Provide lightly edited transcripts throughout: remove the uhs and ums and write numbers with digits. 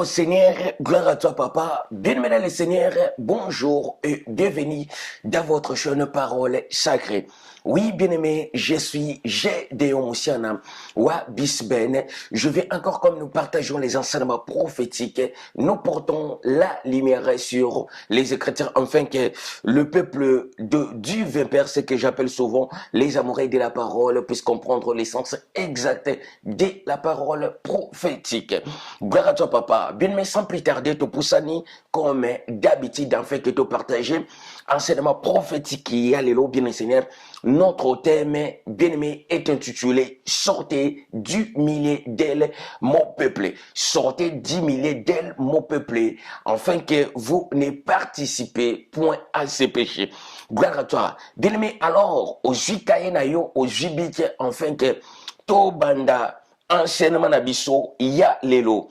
au Seigneur, gloire à toi Papa, bien-aimé le Seigneur, bonjour et bienvenue dans votre chaîne Parole Sacrée. Oui, bien-aimé, je suis Gédéon Moussiana, Wa Bisben. Je vais encore comme nous partageons les enseignements prophétiques, nous portons la lumière sur les Écritures, afin que le peuple de Dieu, Père, ce que j'appelle souvent les amoureux de la parole, puisse comprendre l'essence exacte de la parole prophétique. Gloire à toi, Papa. Bien-aimé, sans plus tarder, te poussani, comme d'habitude, en fait, que te partager enseignement prophétique qui est alléluia, bien Seigneur. Notre thème, bien-aimé, est intitulé Sortez du milieu d'elle, mon peuple. Sortez du milieu d'elle, mon peuple, afin que vous ne participez point à ces péchés. Gloire à toi. Bien-aimé, alors, au Jikayenayo, au Jibike, afin que Tobanda, enseignement nabiso, ya lelo.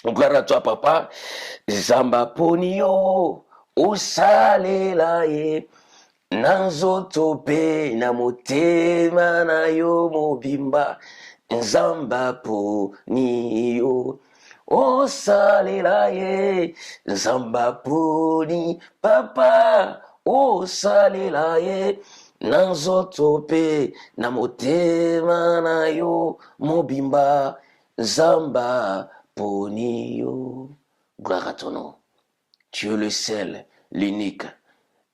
Gloire à toi, Papa. Zamba ponio, osalela ye. Nanzotope na motema na yo mobimba. Zamba ponio. Osalela ye. Zamba poni, Papa. Osalela ye. Nanzotope na motema na yo mobimba. Zamba ponio. Gloire à ton nom. Tu es le seul, l'unique,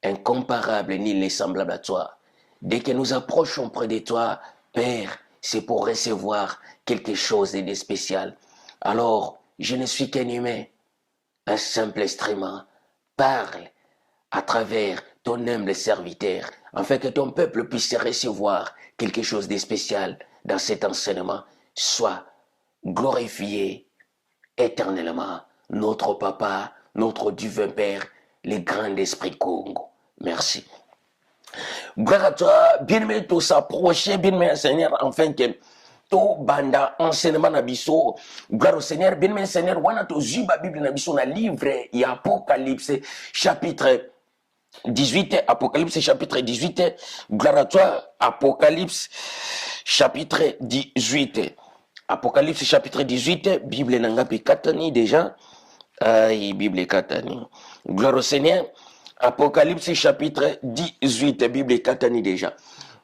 incomparable, nul n'est semblable à toi. Dès que nous approchons près de toi, Père, c'est pour recevoir quelque chose de spécial. Alors, je ne suis qu'un humain, un simple instrument. Parle à travers ton humble serviteur, afin que ton peuple puisse recevoir quelque chose de spécial dans cet enseignement. Sois glorifié éternellement, notre Papa, notre divin Père, le grand esprit Congo. Merci. Gloire à toi, bien-aimé, tout s'approcher, bien-aimé Seigneur, afin que to banda enseignement na biso. Gloire au Seigneur, bien-aimé Seigneur, wana to juba Bible na biso na livre et Apocalypse chapitre 18, Apocalypse chapitre 18, gloire à toi, Apocalypse chapitre 18. Apocalypse chapitre 18, Bible nangapi katani déjà. Bible katani. Gloire au Seigneur. Apocalypse chapitre 18, Bible katani déjà.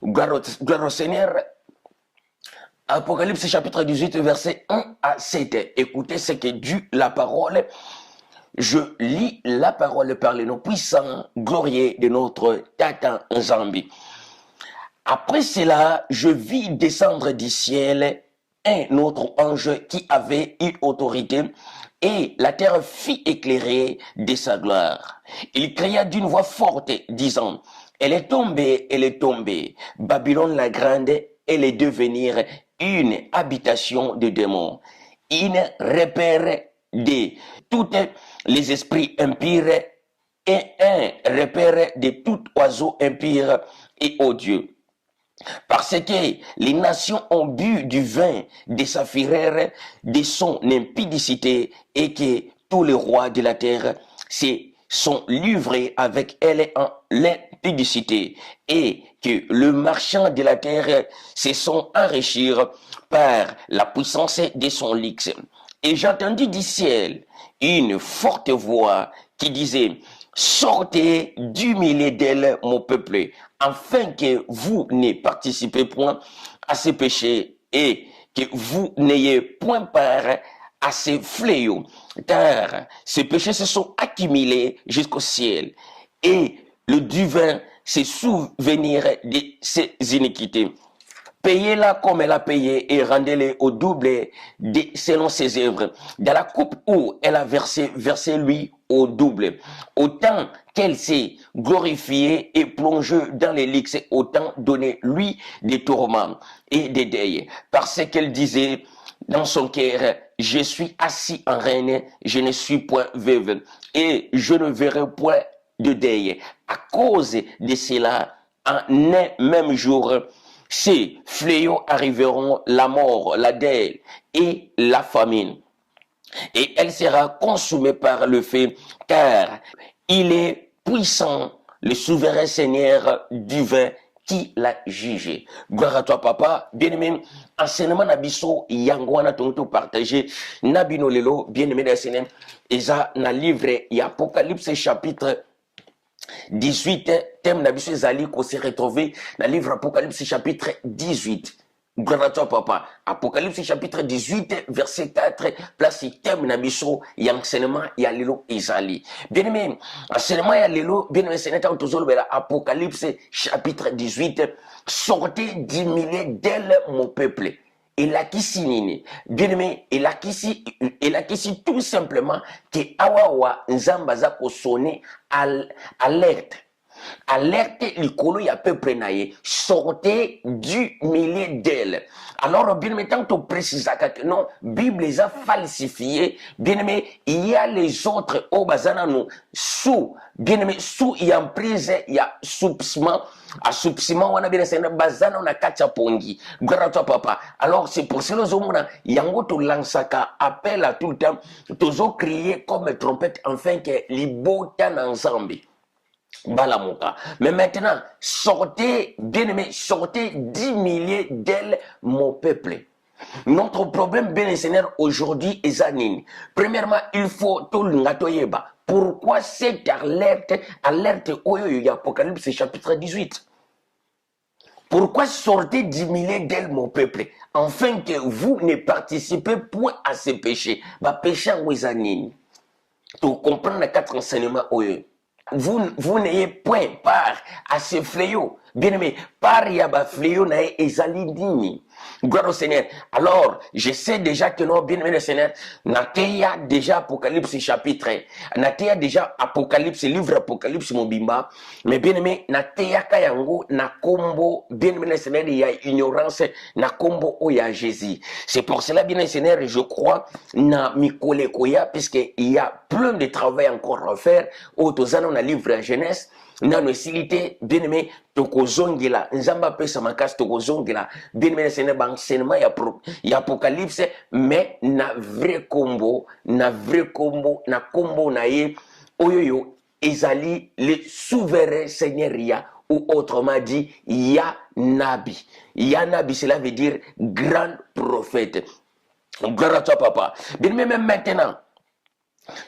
Gloire au Seigneur. Apocalypse chapitre 18, verset 1 à 7. Écoutez ce que dit la parole. Je lis la parole par le nom puissant, glorieux de notre Tata Nzambi. Après cela, je vis descendre du ciel un autre ange qui avait une autorité, et la terre fit éclairer de sa gloire. Il cria d'une voix forte, disant, elle est tombée, Babylone la grande, elle est devenir une habitation de démons, une repère de tous les esprits impurs et un repère de tout oiseau impur et odieux. Parce que les nations ont bu du vin de sa fureur, de son impudicité, et que tous les rois de la terre se sont livrés avec elle en l'impudicité, et que le marchand de la terre se sont enrichis par la puissance de son luxe. Et j'entendis du ciel une forte voix qui disait, sortez du milieu d'elle, mon peuple, afin que vous ne participez point à ces péchés et que vous n'ayez point part à ces fléaux, car ces péchés se sont accumulés jusqu'au ciel, et le divin se souvenir de ses iniquités. Payez-la comme elle a payé et rendez-les au double selon ses œuvres. Dans la coupe où elle a versez-lui au double. Autant qu'elle s'est glorifiée et plongée dans les lix, autant donnez-lui des tourments et des deuils. Parce qu'elle disait dans son cœur, je suis assis en reine, je ne suis point veuve, et je ne verrai point de deuil. À cause de cela, en un même jour, ces fléaux arriveront, la mort, la deuil et la famine. Et elle sera consumée par le feu, car il est puissant, le souverain Seigneur divin, qui l'a jugé. Gloire à toi, papa. Bien-aimé, enseignement nabiso, yangwana tonto partagé, nabino lelo, bien-aimé des Seigneur, Eza na livre, y Apocalypse chapitre 18, thème nabiso ezali qu'on s'est retrouvé dans le livre Apocalypse chapitre 18. Gloire à toi, papa. Apocalypse chapitre 18, verset 4, place thème nabiso, y enseignement, y alelo ezali. Bien aimé, enseignement, y alelo, bien aimé, c'est Apocalypse chapitre 18, sortez du milieu d'elle, mon peuple. Et là qui signe, bien aimé, et là qui si tout simplement que awawa nzambaza ko sonner alerte. Alerte likolo ya peuple naye, sortez du milieu d'elle. Alors, bien aimé, tant que précise que non, Bible les a falsifié, bien aimé, il y a les autres, au bazana nous, sous, bien aimé, sous, il y a en prise, il y a soupçement, assoupissement, on a bien essayé, bazana, on a kacha pongi. Gloire à toi, papa. Alors, c'est pour cela, yango to lansaka, appel à tout le temps, tozo crier comme trompette, enfin que libo tan ensemble. Balamoka. Mais maintenant, sortez, bien-aimés, sortez 10 milliers d'ailes, mon peuple. Notre problème, bien Seigneur, aujourd'hui est Zanine. Premièrement, il faut tout le ngatoyeba. Pourquoi cette alerte, oyo, Apocalypse chapitre 18? Pourquoi sortez 10 milliers d'ailes, mon peuple, afin que vous ne participez point à ces péchés? Bah, péché en Zanine. Tu comprends les 4 enseignements, oyo. Vous n'ayez point part à ce fléau. Bien aimé, par yaba fléau nae ezali nini. Gloire au Seigneur. Alors, je sais déjà que non, bien aimé le Seigneur, nateya déjà Apocalypse chapitre, nateya déjà Apocalypse, livre Apocalypse mobimba, mais bien aimé, nateya kayango, na kombo, bien aimé le Seigneur, il y a ignorance, na kombo o ya Jésus. C'est pour cela, bien aimé le Seigneur, je crois, na mikole koya, puisqu'il y a plein de travail encore à faire, au tozano na livre Genèse, nano silité, bien aimé, tokozongela, nzamba pesa makasi tokozongela, bien aimé, c'est un enseignement, il y a Apocalypse, mais na vrai combo, na combo na ye, oyoyo, ezali, le souverain Seigneur ya, ou autrement dit, ya nabi. Ya nabi, cela veut dire grand prophète. Gloire à toi, papa. Bien aimé, même maintenant,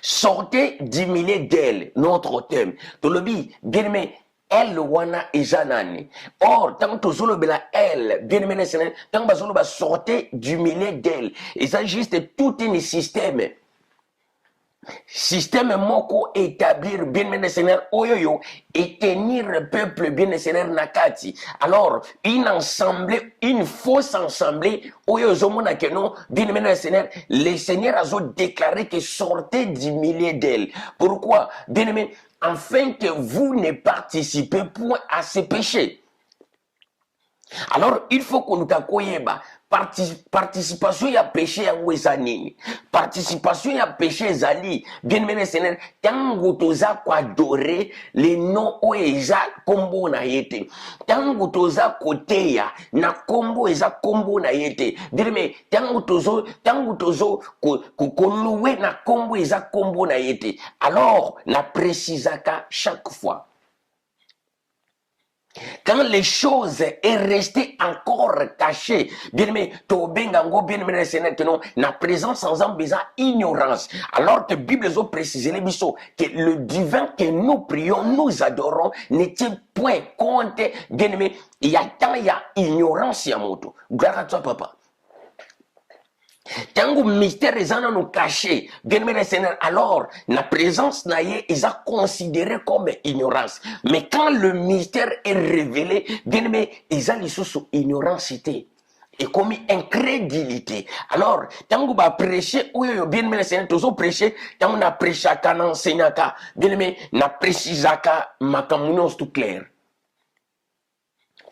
sortez du milieu d'elle, notre thème. Tolobi, bien aimé, elle wana ezanani. Or, tant que zolobela elle, bien aimé, tant que zoloba sortez du milieu d'elle. Et ça juste tout un système. Système moko établir bien aimé Seigneur oyoyo et tenir le peuple bien Seigneur nakati. Alors une fausse assemblée oyozo mona que non bien aimé Seigneur, le Seigneur a déclaré que sortez du milieu d'elle. Pourquoi bien aimé, afin que vous ne participez point à ces péchés. Alors il faut qu'on nous koyeba. Participation ya péché ya wezanini. Participation ya péché zali. Bien aimé Seigneur, tango toza ko adorer les noms oeza kombo na yete. Tango toza koteya na kombo eza kombo na yete. Bien aimé, tango tozo ko louer na kombo eza kombo na yete. Alors, na précisaka chaque fois. Quand les choses est restées encore cachées, bien aimé, tobengango, bien aimé, Seigneur, que non, la présence sans embêtant ignorance. Alors que Bible a précisé les bisous, que le divin que nous prions, nous adorons, n'était point compte, bien aimé, il y a tant, il y a ignorance, il y a moto. Gloire à toi, papa. Tango mystère est en nous caché, bien aimé Seigneur, alors la présence naïe est considérée comme ignorance. Mais quand le mystère est révélé, bien aimé, ils ont sous ignorance et comme incrédulité. Alors, tango ba prêcher, oui, bien aimé Seigneur, toujours prêcher, tango na prêchaka na enseignaka, bien aimé, na précisaka makamunos tout clair.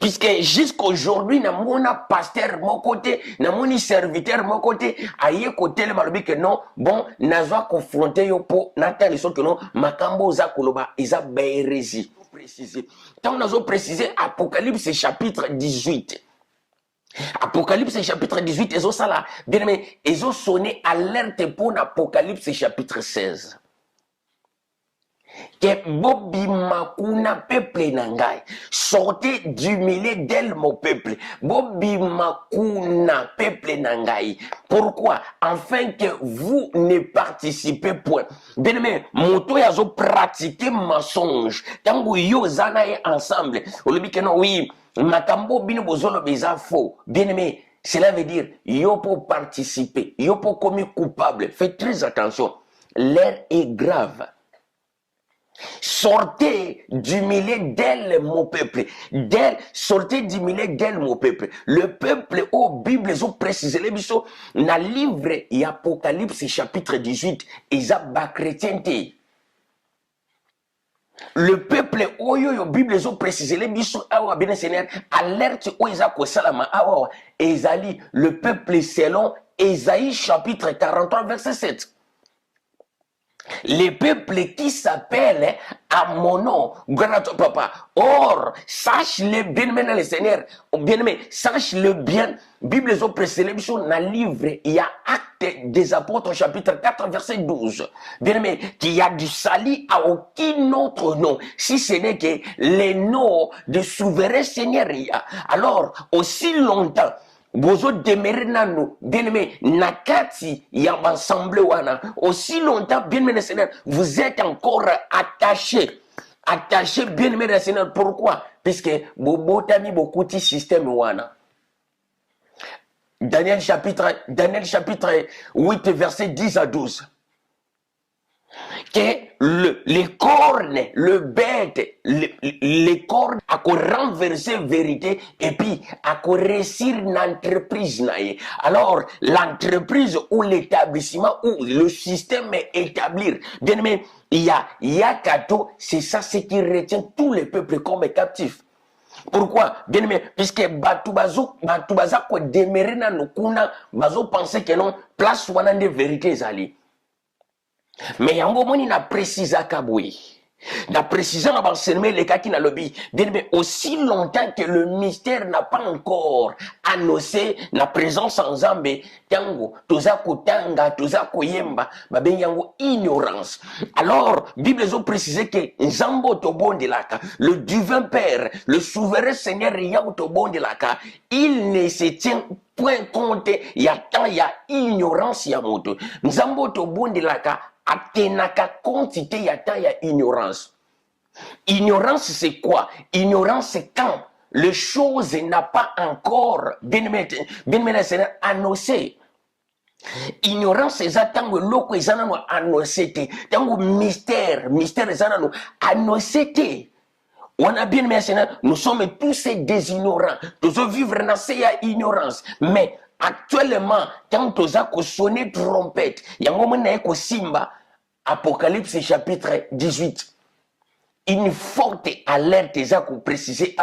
Puisque jusqu'aujourd'hui, na mona pasteur mon côté, na moni serviteur mon côté, aïe côté le malobi que non, bon, nazwa confronté yo po, nata les que non, makambo za koloba, isa bérési. Préciser. Tant nous avons précisé Apocalypse chapitre 18. Apocalypse chapitre 18, ils ont ça là, bien aimé, ils ont sonné alerte pour l'Apocalypse chapitre 16. que Bobby Makuna peuple nangai. Sortez du milieu d'elle, mon peuple. Bobby Makuna peuple nangai. Pourquoi? Afin que vous ne participez point. Bien aimé, moto yazo pratiquer mensonge. Tango yo zanaye ensemble. Ou le bikeno oui, makambo bino bozolo beza faux. Bien aimé, cela veut dire yo pour participer, yo pour commis coupable. Faites très attention. L'air est grave. Sortez du milieu d'elle, mon peuple. D'elle, sortez du milieu d'elle, mon peuple. Le peuple, aux Bibles, ont précisé les biso, dans le livre et Apocalypse, chapitre 18, ils ont chrétienté. Le peuple, oh yo, Bible, ont précisé les biso, awa, bien Seigneur, alerte, oh, ils ont salama, awa, Esaïe, le peuple selon Esaïe, chapitre 43, verset 7. Les peuples qui s'appellent à mon nom, grand papa. Or, sache-le bien, maintenant le Seigneur, bien aimé, sache-le bien. Bible est précédée sur le livre, il y a Actes des Apôtres, chapitre 4, verset 12. Bien aimé, qu'il y a du salut à aucun autre nom, si ce n'est que les noms de souverain Seigneur. Alors, aussi longtemps, bozo demeurer nano, bien aimé, nakati ya ensemble wana. Aussi longtemps, bien aimé Seigneur, vous êtes encore attaché. Attaché, bien aimé Seigneur. Pourquoi? Puisque bobo tami beaucoup de système wana. Daniel chapitre 8, verset 10 à 12. Que les cornes, le bête, les cornes, à quoi renverser vérité et puis à quoi réussir une entreprise. Alors, l'entreprise ou l'établissement ou le système est établi. Bien aimé, il y a cadeau, c'est ça ce qui retient tous les peuples comme captifs. Pourquoi? Bien aimé, puisque Batubazo quoi demeurer dans nos kuna, bazo penser que non, place wana de vérité zali. Mais yango moni na précisa kaboué. Na précisant l'enseignement les cas qui n'a lobby. Bien mais aussi longtemps que le mystère n'a pas encore annoncé la présence en Zambé, tango, toza kotanga, toza koyemba, ben yango ignorance. Alors, Bible ont précisé que Zambo Tobon de laka, le divin Père, le souverain Seigneur Yao Tobon de laka, il ne se tient point compte, il y a tant, il y a ignorance, il y a moto. Zambo Tobon de laka, atenaka quantité y a tant y a ignorance. Ignorance c'est quoi? Ignorance c'est quand les choses n'a pas encore bien annoncé. Ignorance c'est ça tant que loko ezana annoncé tant que mystère ezana annoncé. On a bien maintenant, nous sommes tous des ignorants. Nous vivons dans cette ignorance. Mais actuellement, quand tu as sonné trompette, il y a un moment où Simba, Apocalypse chapitre 18. Une forte alerte est précisée.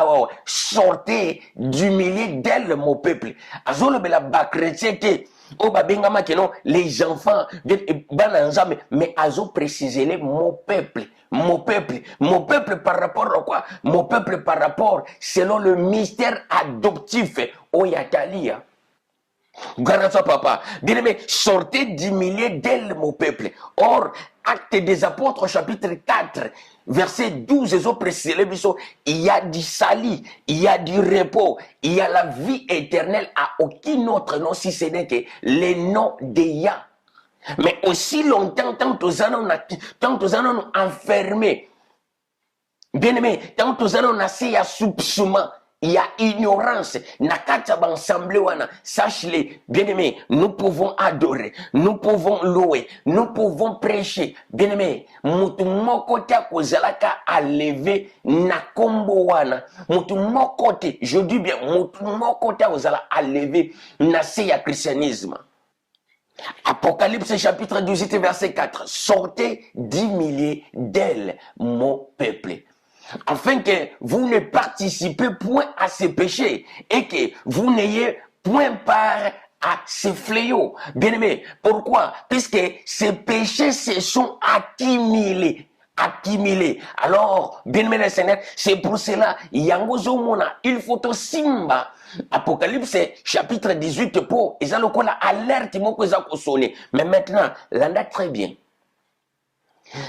Sortez du milieu d'elle, mon peuple. Azolo bela ba chrétien oh babengama que non, les enfants mais azo préciser les mon peuple. Mon peuple par rapport à quoi? Mon peuple par rapport selon le mystère adoptif Oyatalia. Garanta papa, bien aimé, sortez du milieu d'elle, mon peuple. Or, Acte des Apôtres, chapitre 4, verset 12, il y a du salut, il y a du repos, il y a la vie éternelle à aucun autre nom si ce n'est que le nom de Yah. Mais aussi longtemps, tant que nous allons enfermer, bien aimé, tant que nous allons assez à soupçonnement, il y a ignorance. Nakata ensemble wana, sache-le, bien aimé, nous pouvons adorer, nous pouvons louer, nous pouvons prêcher. Bien aimé, mutu mokota kozalaka a lever na kombo wana. Mutu mokote, je dis bien, mutu mokota kozala a lever na seya christianisme. Apocalypse chapitre 18 verset 4. Sortez 10 milliers d'elles, mon peuple. Afin que vous ne participez point à ces péchés et que vous n'ayez point part à ces fléaux. Bien aimé, pourquoi? Puisque ces péchés se sont accumulés. Alors, bien aimé les Seigneur, c'est pour cela, il faut au Simba. Apocalypse chapitre 18 pour, ils ont alerte, mais maintenant, l'anda très bien.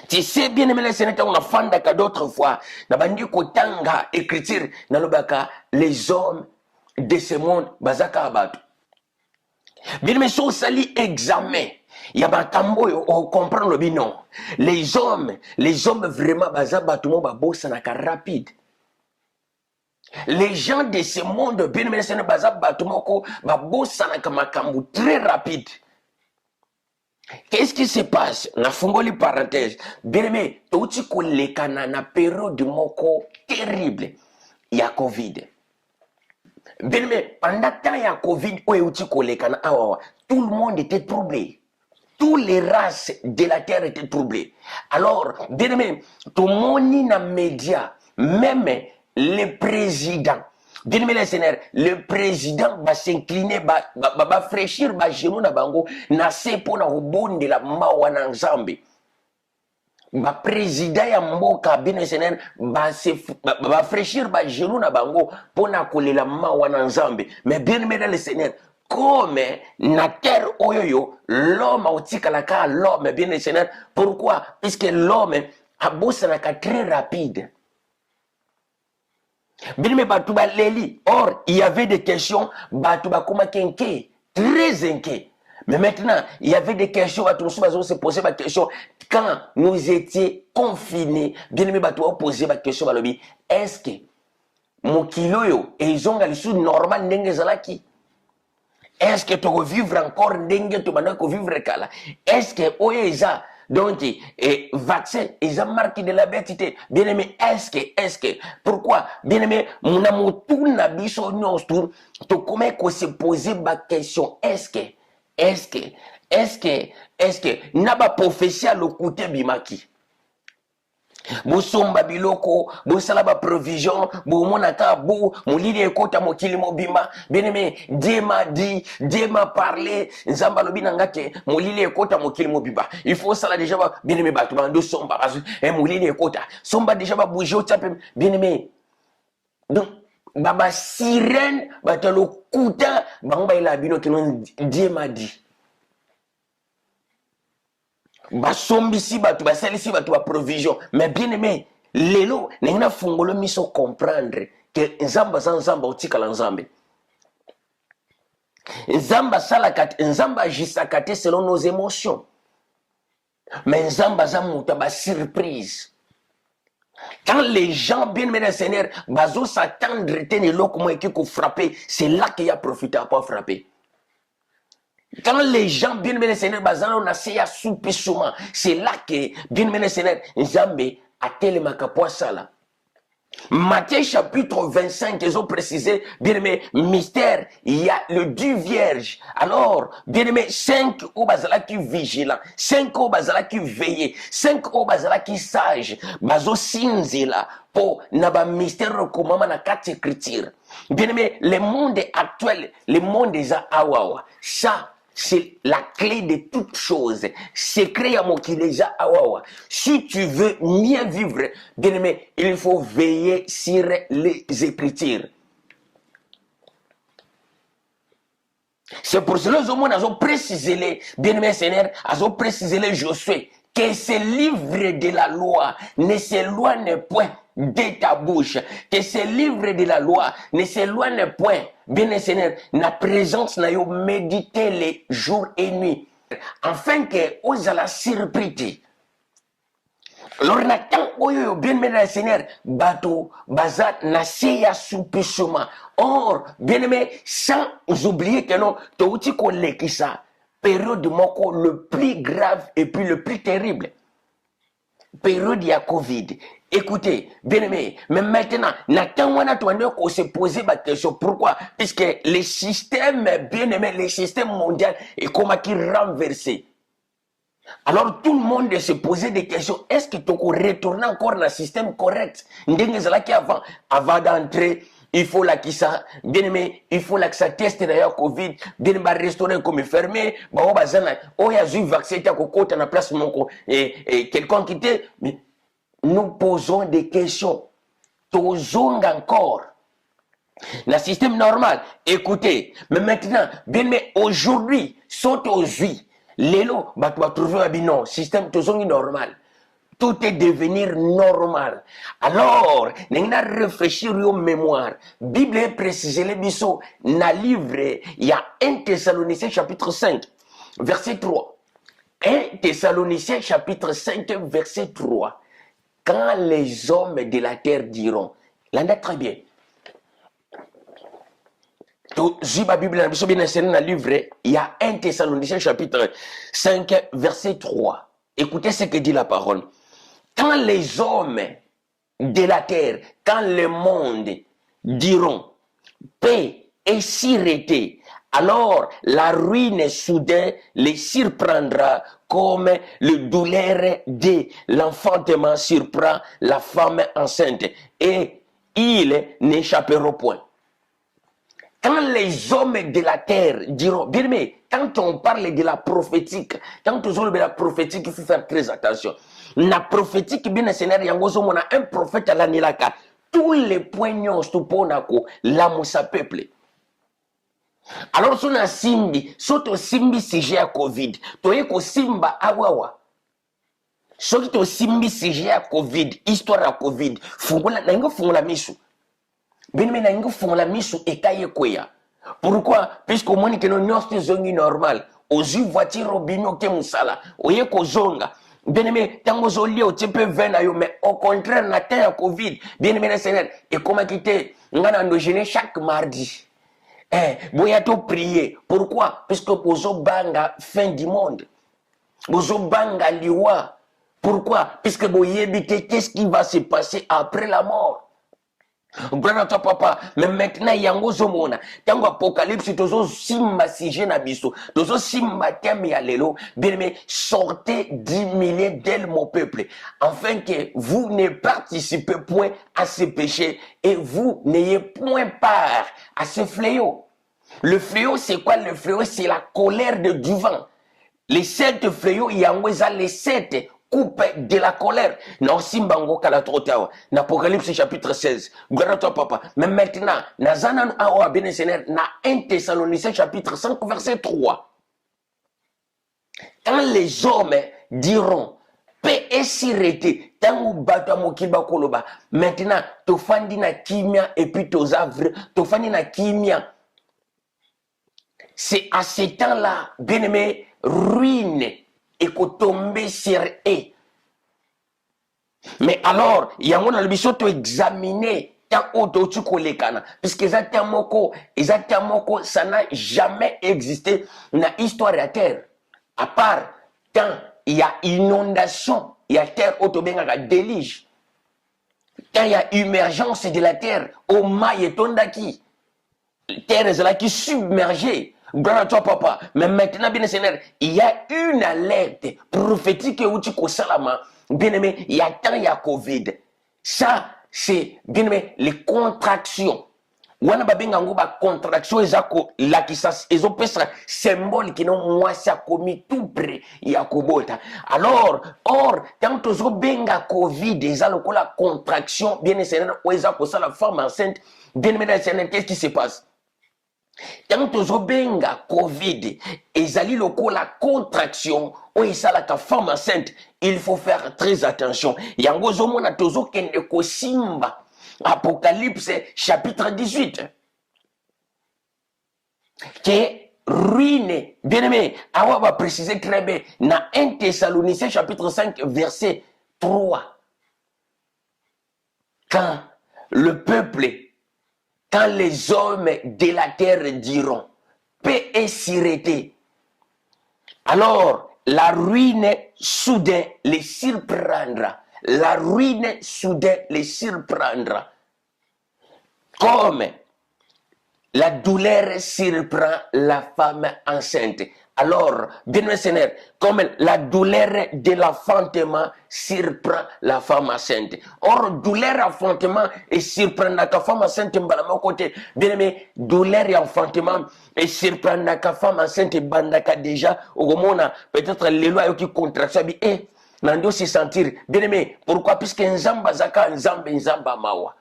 Tu sais bien aimé les sénateurs, on a fandaka d'autres fois. Nabandi kotanga écriture nalobaka les hommes de ce monde bazaka abatu. Bien aimé so sali examen. Il y a batambo on comprend le binon. Les hommes vraiment bazabatu mo babosa naka rapide. Les gens de ce monde bien aimé les sénateurs bazabatu moko babosa naka makambu très rapide. Qu'est-ce qui se passe? Na fungoli parenthèse. Bien aimé, touti kolekana na période moko terrible. Il y a Covid. Bien aimé, pendant temps il y a Covid, tout le monde était troublé. Toutes les races de la terre étaient troublées. Alors, bien aimé, tout le monde dans les médias, même les présidents, bien aimé les seigneurs, le président va s'incliner, va fraîchir, va genou na bango, na sepo na ubonde la mawa na nzambe. Ba président ya mboka bien seigneur, va fraîchir, va genou na bango, pona kolela mawa na nzambe. Mais bien aimé les seigneurs, comme na terre oyoyo, l'homme a aussi kalaka l'homme, bien les seigneurs. Pourquoi? Puisque l'homme a bossé très rapide. Or, il y avait des questions, très inquiets. Mais maintenant, il y avait des questions, se poser des questions. Quand nous étions confinés, bien aimé, poser des questions, est-ce que mon kilo yo, et ils ont le sous normal, n'engezalaki? Est-ce que tu vas vivre encore n'enge tu vas vivre kala? Est-ce que oeza donc, vaccin, ils ont marqué de la bêtité. Bien aimé, est-ce que, pourquoi? Bien aimé, mon amour, tout n'a biso nostru, tu comment qu'on se poser ma question, est-ce que, n'a pas prophétie à le côté bimaki. Bosomba biloko, bosala ba provision, bomonaka bo, molili ekota mokili mobimba. Bien aimé, Dieu m'a parlé, nzamba lobi nangate, molili ekota mokili mobimba. Il faut ça là déjà bien aimé batu bando somba parce que molili ekota. Somba déjà ba bouger au tapé, bien aimé. Donc baba sirène, batalo kuta, bamba ila bino kinon Dieu m'a dit. Basombisi batu basalisi batu ba provision, mais bien aimé lelo nengna fungolo miso comprendre que nzamba nzamba otikala nzambe nzamba salakate nzamba jisakate selon nos émotions, mais nzamba za muta ba surprise. Quand les gens bien aimés le Seigneur bazo s'attendre tenir lokomo ekiko frapper, c'est là qu'il a profité à pas frapper. Quand les gens bien aimés le Seigneur, c'est là que bien aimé le Seigneur, Nzambe a tellement capable ça. Matthieu chapitre 25, ils ont précisé, bien aimé, mystère, il y a le 10 vierges. Alors, bien aimé, 5 au bazala qui vigilant, 5 au bazala qui veillent, 5 au bazala qui sage, bazo sinzela, pour naba mystère recommandé na 4 écritures. Bien aimé, le monde actuel, le monde des awawa, ça, c'est la clé de toute chose. C'est créé à mon kileja awawa. Si tu veux mieux vivre, bien aimé, il faut veiller sur les écritures. C'est pour cela que nous avons précisé les, bien aimé Seigneur, nous avons précisé les Josué, que ce livre de la loi ne s'éloigne point de ta bouche, que ce livre de la loi ne s'éloigne point, bien Seigneur, la présence n'a eu médité les jours et nuits, afin que vous allez surpris. Alors, oyo bien aimé Seigneur, bateau, bazat, na seya soupissement. Or, bien aimé, sans oublier que non, touti ko lekisa, période moko le plus grave et puis le plus terrible. Période ya Covid. Écoutez, bien aimé, mais maintenant, on se poser ma question. Pourquoi? Puisque les systèmes, bien aimé, les systèmes mondiaux est comme qui renversé. Alors tout le monde se posait des questions. Est-ce que tu peux retourner encore dans le système correct? Avant d'entrer, il faut là qui ça, bien aimé, il faut là que ça teste d'ailleurs Covid, bien aimé, restaurant comme fermé, il y a eu vaccin, côté na place mon quelqu'un qui était, mais nous posons des questions. Tosons encore. Le système normal, écoutez, mais maintenant, bien aimé, aujourd'hui, saute aux yeux. Lélo, tu vas trouver un non, système toujours normal. tout est devenir normal. Alors, nous allons réfléchir aux mémoires. Bible est précisé les biseaux. Dans le livre, il y a 1 Thessaloniciens chapitre 5, verset 3. 1 Thessaloniciens chapitre 5, verset 3. Quand les hommes de la terre diront, là, très bien. J'ai ma Bible dans le livre, il y a 1 Thessaloniciens chapitre 5, verset 3. Écoutez ce que dit la parole. Quand les hommes de la terre, quand le monde diront paix et sûreté, alors la ruine soudain les surprendra comme le douleur de l'enfantement surprend la femme enceinte et ils n'échapperont point. Quand les hommes de la terre diront, bien aimé, quand on parle de la prophétique, quand on parle de la prophétique, il faut faire très attention. La prophétique, bien entendu, on a un prophète à l'anilaka. Tous les poignons, tout pour l'amour sa peuple. Alors, si on a simbi, surtout simbi sujet à Covid, tu es ko simba awawa. Surtout simbi sujet à Covid, histoire à Covid, fungula misu. Bien mais n'ingo font la mise et caille quoi. Pourquoi? Puisqu'au moins que nous sommes zongi normal. Aux yeux voiture au bino ke musala. Oye ko zonga. Bien aimé, tango zoli au type 20 mais au contraire na terre Covid. Bien aimé Seigneur. Et comment quitter? Ngana endogéné chaque mardi. Boya to prier. Pourquoi? Puisque bozo banga fin du monde. Bozo banga liwa. Pourquoi? Puisque boye bite qu'est-ce qui va se passer après la mort? Brana toi papa, mais maintenant yango zomona. Tango apocalypse tozo simba sije na biso. Tozo simba thème ya lelo. Bien mais sortez diminuer d'elle mon peuple, afin que vous ne participez point à ce péché et vous n'ayez point part à ce fléau. Le fléau c'est quoi? Le fléau c'est la colère du vent. Les 7 fléaux yango les 7 coupe de la colère. Non, Simbango Kalatrotawa. L'Apocalypse chapitre 16. Gloire à toi, papa. Mais maintenant, Nazanan Awa Benesener, na 1 Thessaloniciens chapitre 5, verset 3. Quand les hommes diront, paix et sûreté, tant ou bato mokiba koloba, maintenant, tofandi na kimia et puis tozavre, tofandi na kimia. C'est à ce temps-là, bien aimé, ruine et qu'on tombe sur eux. Mais alors, il y a un biso to examiner tant auto kolekana puisque ça n'a jamais existé dans l'histoire de la terre. À part quand il y a inondation, il y a terre autobenga déluge. Quand il y a émergence de la terre, au maï tondaki. Terre est là qui submergée. Gloire à toi, papa. Mais maintenant, bien Seigneur, il y a une alerte prophétique où tu salama. Bien aimé, il y a tant, il y a Covid. Ça, c'est, bien aimé, les contractions. Wana babenga ngoba contraction ezako la qui ça ezo pesa symbole qui non moi ça commis tout près ya kobota. Alors or tant tozo benga Covid ezalo ko la contraction bien Seigneur ou ezako ça la femme enceinte bien aimé Seigneur qu'est-ce qui se passe? Tant tozo benga Covid ezali loko la contraction ou ezala ka femme enceinte, il faut faire très attention. Yango zo mona tozo kende ko simba Apocalypse chapitre 18. Qui est ruiné. Bien aimé, on va préciser très bien. Dans 1 Thessaloniciens chapitre 5 verset 3. Quand le peuple, quand les hommes de la terre diront paix et sûreté, alors la ruine soudain les surprendra. La ruine soudain les surprendra. Comme la douleur surprend la femme enceinte. Alors, bien aimé Seigneur, comme la douleur de l'enfantement surprend la femme enceinte. Or, douleur enfantement et surprend la femme enceinte, mon côté. Bien aimé, douleur et enfantement et surprend la femme enceinte, bandaka déjà, au moment, peut-être les lois qui contractent, et Nando se sentir bien aimé. Pourquoi? Puisque Nzamba Zaka, Nzamba Mawa.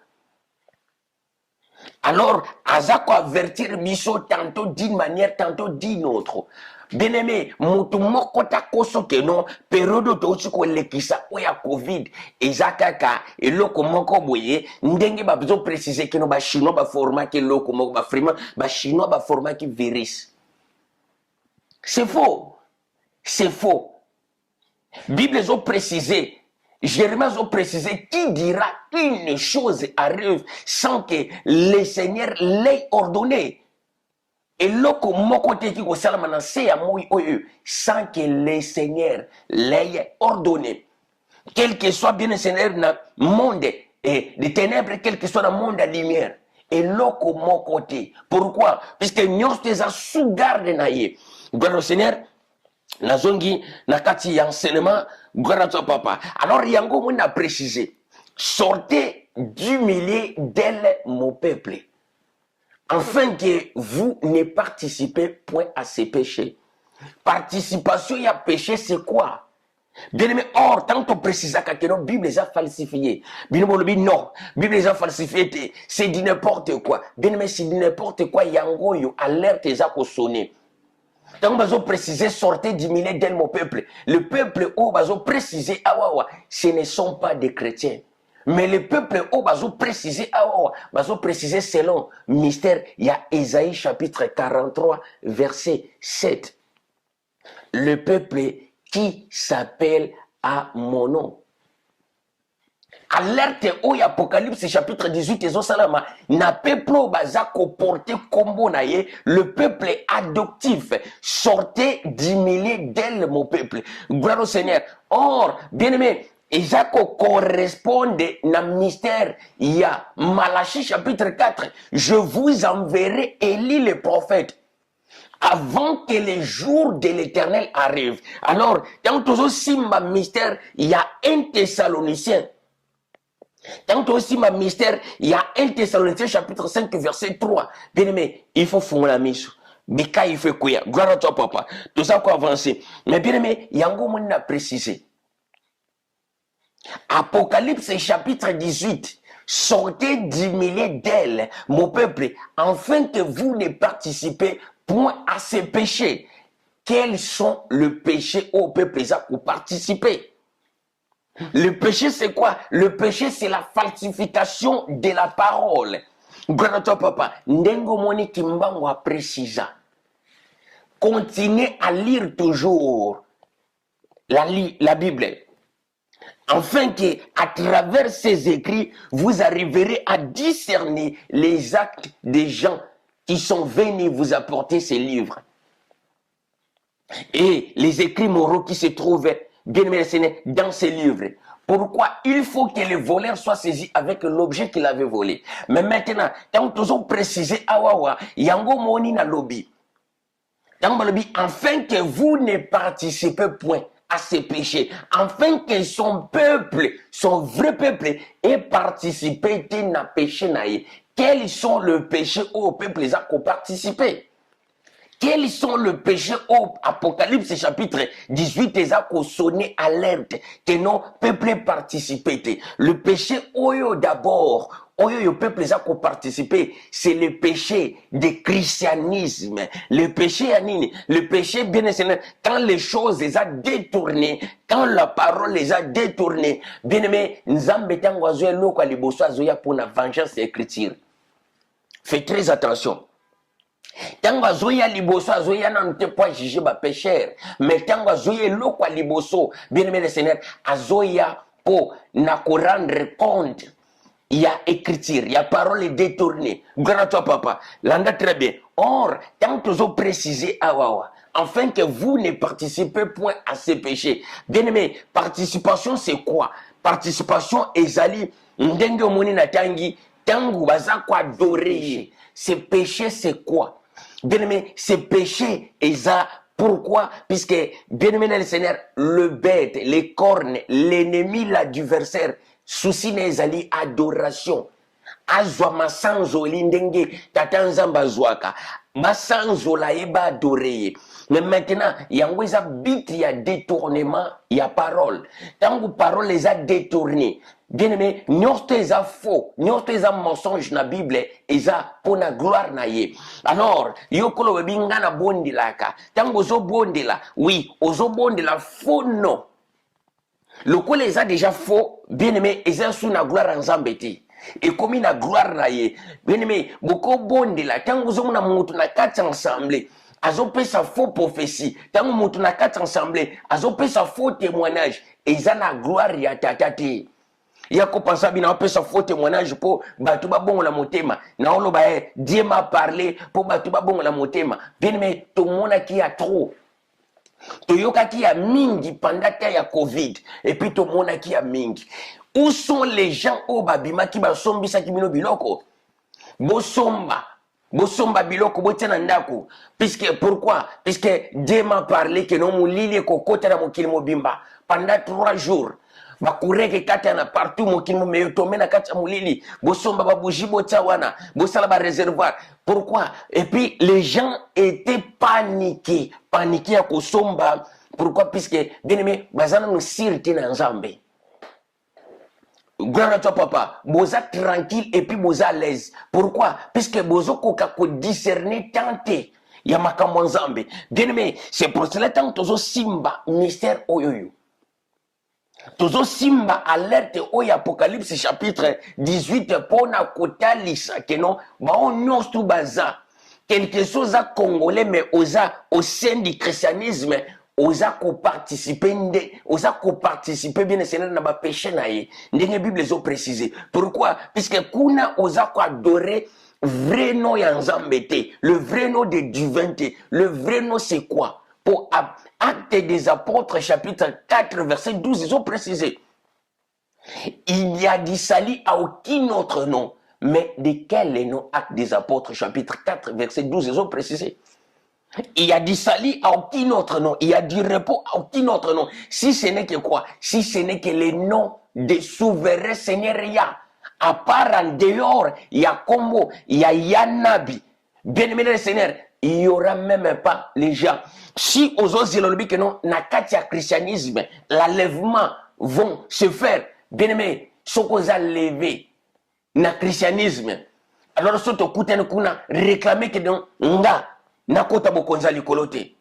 Alors, Azako avertir Miso tantôt d'une manière, tantôt d'une autre. bien aimé mutu moko ta koso ke non période to uti ko lekisa oya covid ezakaka eloko moko boye ndenge ba bezo préciser que no ba chinois ba format ke eloko moko ba vraiment ba chinois ba format ki virus. C'est faux. C'est faux. Bible ont précisé, Jérémie ont précisé, qui dira une chose arrive sans que le Seigneur l'ait ordonné. Et loko moko te ki ko salama na se ya moi oyo sans que le Seigneur l'ait ordonné. Quel que soit bien le Seigneur dans le monde et des ténèbres, quel que soit le monde de la lumière. Et loko moko te. Pourquoi? Puisque nous sommes sous garde na ye. Gloire au Seigneur. Nazongi nakati ya enseignement gloire à toi papa. Alors yango mon a précisé, sortez du milieu d'elle mon peuple, afin que vous ne participez point à ces péchés. Participation à péché c'est quoi? Bien aimé, or tant qu'on précise que la Bible les a falsifié. Bien aimé, non, Bible les a falsifié, c'est dit n'importe quoi. Bien aimé, c'est dit n'importe quoi. Yango yo alerte les a sonné. Donc, ils ont précisé, sortez du milieu de mon peuple. Le peuple, ils ont précisé, ce ne sont pas des chrétiens. Mais le peuple, ils ont précisé, ils ont précisé selon mystère, il y a Ésaïe chapitre 43, verset 7. Le peuple qui s'appelle à mon nom. Alerte au Apocalypse chapitre 18 et salama na peuple bazako porter combo na ye le peuple adoptif sortez du milieu d'elle mon peuple gloire au Seigneur. Or bien aimé Isako correspond na mystère il y a Malachie chapitre 4 je vous enverrai Élie le prophète avant que les jours de l'Éternel arrivent. Alors dans tout aussi ma mystère il y a un Thessalonicien. Tant aussi ma mystère, il y a 1 Thessaloniciens chapitre 5 verset 3. Bien aimé, il faut fondre la mise. Mais quand il fait quoi? Gloire à toi papa. Tout ça pour avancer. Mais bien aimé, il y a un moment à préciser. Apocalypse chapitre 18. Sortez du milieu d'elle, mon peuple, afin que vous ne participez point à ces péchés. Quels sont les péchés au peuple pour participer? Le péché, c'est quoi? Le péché, c'est la falsification de la parole. Gloire à toi, papa. Ndengo moni kimbango précisa. Continuez à lire toujours la Bible. Afin que, à travers ces écrits, vous arriverez à discerner les actes des gens qui sont venus vous apporter ces livres. Et les écrits moraux qui se trouvent bien aimé dans ces livres. Pourquoi il faut que le voleur soit saisi avec l'objet qu'il avait volé. Mais maintenant, quand nous avons précisé, yango moni na lobby. Afin que vous ne participez point à ces péchés, afin que son peuple, son vrai peuple, ait participé à péché. Quels sont les péchés au peuple les a participé? Quels sont les péchés au Apocalypse chapitre 18 et ça sonné alerte que non peuple participé. Le péché oyo d'abord, oyo le peuple a participé, c'est le péché du christianisme. Le péché anine, le péché bien aimé, quand les choses les a détournées, quand la parole les a détournées, bien aimé, nzambe tango azoya loko liboso azoya pour la vengeance écriture. Faites très attention. Tango azoya liboso azoya na nte pas juger ba pécheur mais tango azoya loko liboso bien aimé le Seigneur azoya pour na ko rendre compte il y a écriture il y a parole détournée gloire à toi papa landa très bien. Or tant que vous précisez afin que vous ne participez point à ces péchés. Bien aimé, participation c'est quoi? Participation ezali ndenge moni na tangi tangu baza ko adorer. Ces péchés c'est quoi? Bien aimé, ces péchés, et ça, pourquoi? Puisque, bien aimé le Seigneur, le bête, les cornes, l'ennemi, l'adversaire, souci nezali adoration. Azwa masanzo lindenge, tatanzamba zwaka. Masanzo la eba adoré. Mais maintenant, il y a un bit, il y a détournement, il y a parole. Tant que parole les a détournés, bien aimé nyonso eza faux nyonso eza mensonge na Bible eza pona gloire na ye. Alors yo kolo binga na bondelaka tango zo bondela oui ozo bondela faux non lokola eza déjà faux bien aimé eza sous na gloire nzambe te et comme na gloire na ye bien aimé boko bondela tango zo na mutu na kati ensemble azopesa faux prophétie tango mutu na kati ensemble azopesa faux témoignage eza na gloire ya tata te. Ya ko pensa bina opesa faux témoignage po batu ba bongo la motema na oloba Dieu m'a parlé po batu ba bongo la motema bien aimé to mona ki a trop toyoka ki ya mingi pendant ta ya Covid et puis to mona ki ya mingi. Où sont les gens au babima qui ba sombisa ki bino biloko bosomba biloko botina ndako puisque pourquoi puisque Dieu m'a parlé que non mulili kokota na mokili mobimba pendant 3 jours bakureke kata na partout mokili momeyo tomena kata mulili bosomba babuji bota wana bosala ba réservoir. Pourquoi? Et puis les gens étaient paniqués à kosomba. Pourquoi? Puisque bien aimé bazana no sirti na nzambe. Gloire à toi papa, boza tranquille et puis boza à l'aise. Pourquoi? Puisque bozo koka ko discerner tenter ya makambo nzambe. Bien aimé, c'est pour cela tant tozo simba mystère oyoyo. Tozo simba alerte oyo Apocalypse chapitre 18 pona kotalisa que non ba on tout baza quelque chose à congolais mais osa au sein du christianisme osa ko participer bien c'est na ba péché na ye ndenge Bible zo préciser. Pourquoi? Puisque kuna osa ko adorer vrai nom ya nzambe te, le vrai nom de divinité. Le vrai nom c'est quoi? Pour Actes des Apôtres, chapitre 4, verset 12, ils ont précisé. Il n'y a d'Isali à aucun autre nom. Mais de quel est le nom? Actes des Apôtres, chapitre 4, verset 12, ils ont précisé. Il y a d'Isali à aucun autre nom. Il y a du repos à aucun autre nom. Si ce n'est que quoi? Si ce n'est que le nom des souverains Seigneur ya. À part en dehors, il y a Combo, il y a Yanabi. Bien aimé le Seigneur, il n'y aura même pas les gens. Si aux autres que non, na katia christianisme, l'enlèvement vont se faire. Bien aimé, ce qu'on a levé, na christianisme. Alors, ce qu'on a réclamé que non, na kota bokonza likolote.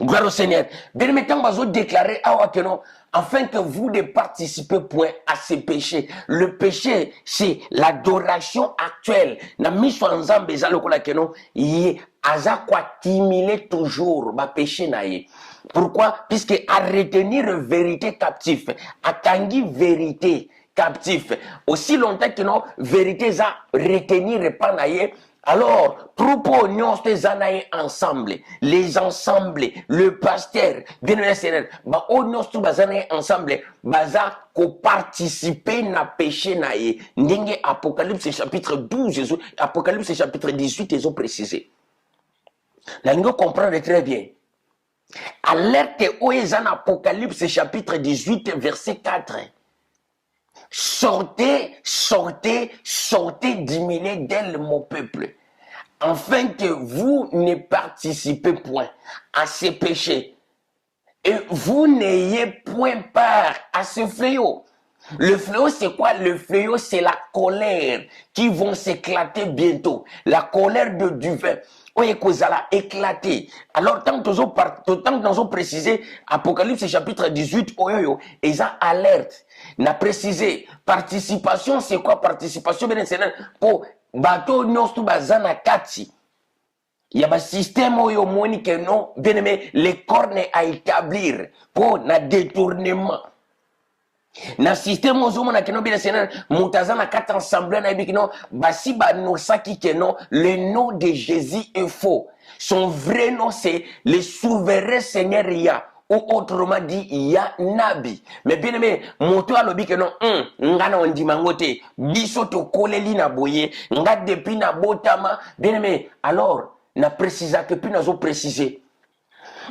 Gloire au Seigneur. Bien aimé, tant que vous déclarez que non, afin que vous ne participez point à ces péchés. Le péché, c'est l'adoration actuelle. Na miso nzambe za lokola que non, yé aza kwa timile toujours ba péché na ye. Pourquoi? Puisque à retenir vérité captif, à tangi vérité captif. Aussi longtemps que non, vérité za retenir pas na ye. Alors, troupeau nyons tes anaïs ensemble, les ensembles, le pasteur, bien le Seigneur, bah on nyons tout bazanaïs ensemble, baza ko participer na péché naïe. N'enge Apocalypse chapitre 12, Apocalypse chapitre 18, ils ont précisé. La nous comprendre très bien. Alerte oezan Apocalypse chapitre 18, verset 4. Sortez, sortez, sortez du milieu d'elle, mon peuple, afin que vous ne participez point à ces péchés et vous n'ayez point part à ce fléau. Le fléau, c'est quoi? Le fléau, c'est la colère qui vont s'éclater bientôt. La colère de Dieu. Oye kozala éclaté. Alors tant que nous avons précisé Apocalypse chapitre 18 oyoyo et ça alerte. N'a précisé participation, c'est quoi participation? Bien c'est pour bateau nostu bazana kati. Il y a un système oyo moni que non bien aimé les cornes à établir pour na détournement. Na système ozo mona que non bien c'est montazana quatre ensemble na bikino basi ba no saki que non le nom de Jésus est faux. Son vrai nom c'est le souverain Seigneur ya. Ou autrement dit, il y a Nabi. Mais bien aimé, moto a lobi que non, ngana on dit mangote, biso to koleli na boye, nga depi na botama, bien aimé, alors, na précisa que puis nous avons précisé.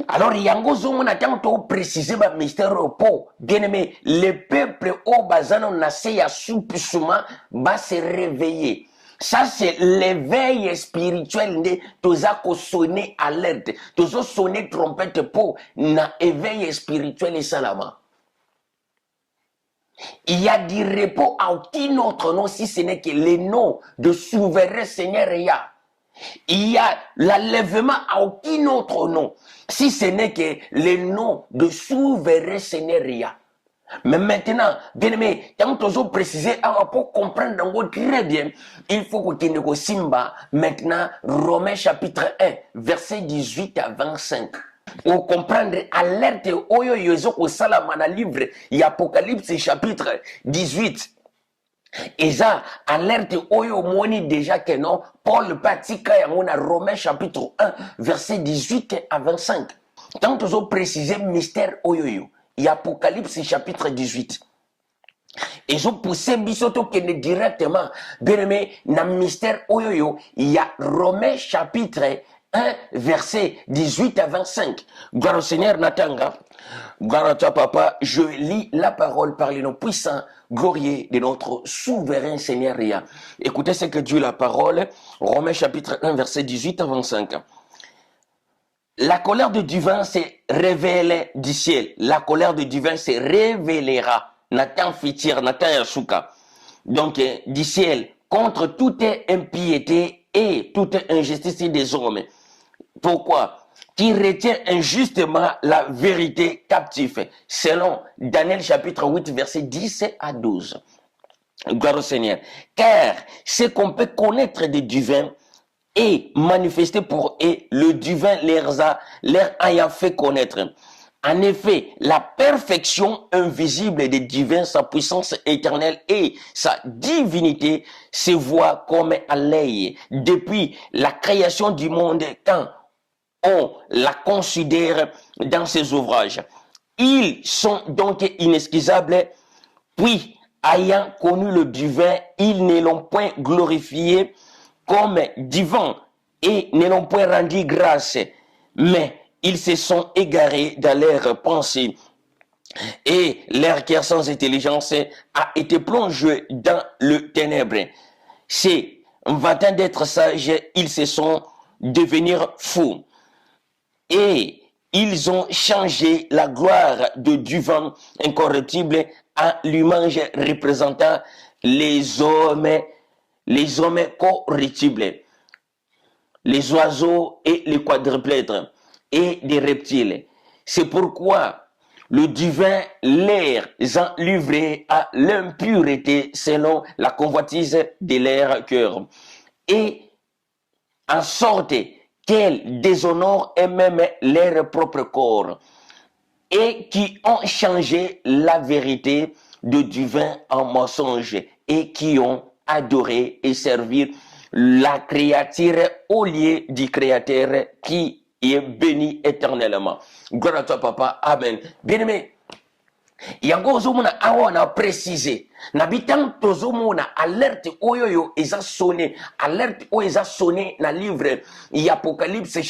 Alors, yango zomo na tant to préciser ba mystère repos, bien aimé, le peuple au bazano na se ya soupissement va se réveiller. Ça, c'est l'éveil spirituel de toza ko sonner alerte, toza sonner trompette pour na éveil spirituel et salama. Il y a du repos à aucun autre nom si ce n'est que le nom de souverain Seigneur Yah. Il y a l'enlèvement à aucun autre nom si ce n'est que le nom de souverain Seigneur Yah. Mais maintenant, bien aimé, quand on a précisé, pour comprendre très bien, il faut que tu négocies maintenant Romains chapitre 1, verset 18 à 25. Pour comprendre alerte oyo yozo ko sala mana livre y Apocalypse chapitre 18. Et ça alerte oyo moni déjà que non Paul patika ya mona Romains chapitre 1 verset 18 à 25. Tant que ont précisé mystère oyo yo y Apocalypse chapitre 18. Et je poussé bisoto que directement bien aimé na mystère oyo yo y a Romains chapitre 1, verset 18 à 25. Gloire au Seigneur, Natanga. Gloire à toi, papa. Je lis la parole par les noms puissants, glorieux de notre souverain Seigneur. Écoutez ce que Dieu la parole. Romains chapitre 1, verset 18 à 25. La colère de divin s'est révélée du ciel. La colère de divin se révélera. Nathan Fitir, Nathan Yasuka. Donc, du ciel, contre toute impiété et toute injustice des hommes. Pourquoi? Qui retient injustement la vérité captive, selon Daniel chapitre 8, verset 10 à 12. Gloire au Seigneur. Car ce qu'on peut connaître des divins est manifesté pour eux, le divin leur ayant fait connaître. En effet, la perfection invisible des divins, sa puissance éternelle et sa divinité se voient comme à l'œil depuis la création du monde quand on la considère dans ses ouvrages. Ils sont donc inexcusables, puis ayant connu le divin, ils ne l'ont point glorifié comme divin et ne l'ont point rendu grâce, mais ils se sont égarés dans leurs pensées et leur cœur sans intelligence a été plongé dans le ténèbre. C'est en vantant d'être sages, ils se sont devenus fous. Et ils ont changé la gloire de divin incorruptible en l'image représentant les hommes corruptibles, les oiseaux et les quadrupèdes et des reptiles. C'est pourquoi le divin les a livrés à l'impureté selon la convoitise de leur cœur, et en sorte qu'elles déshonorent eux-mêmes leur propre corps, et qui ont changé la vérité de divin en mensonge, et qui ont adoré et servi la créature au lieu du Créateur qui est béni éternellement. Gloire à toi, papa. Amen. Bien-aimé, yango ozomona awa na préciser na bitan tozomona alerte oyoyo eza sonné, alerte oyo eza sonné na livre ya Apocalypse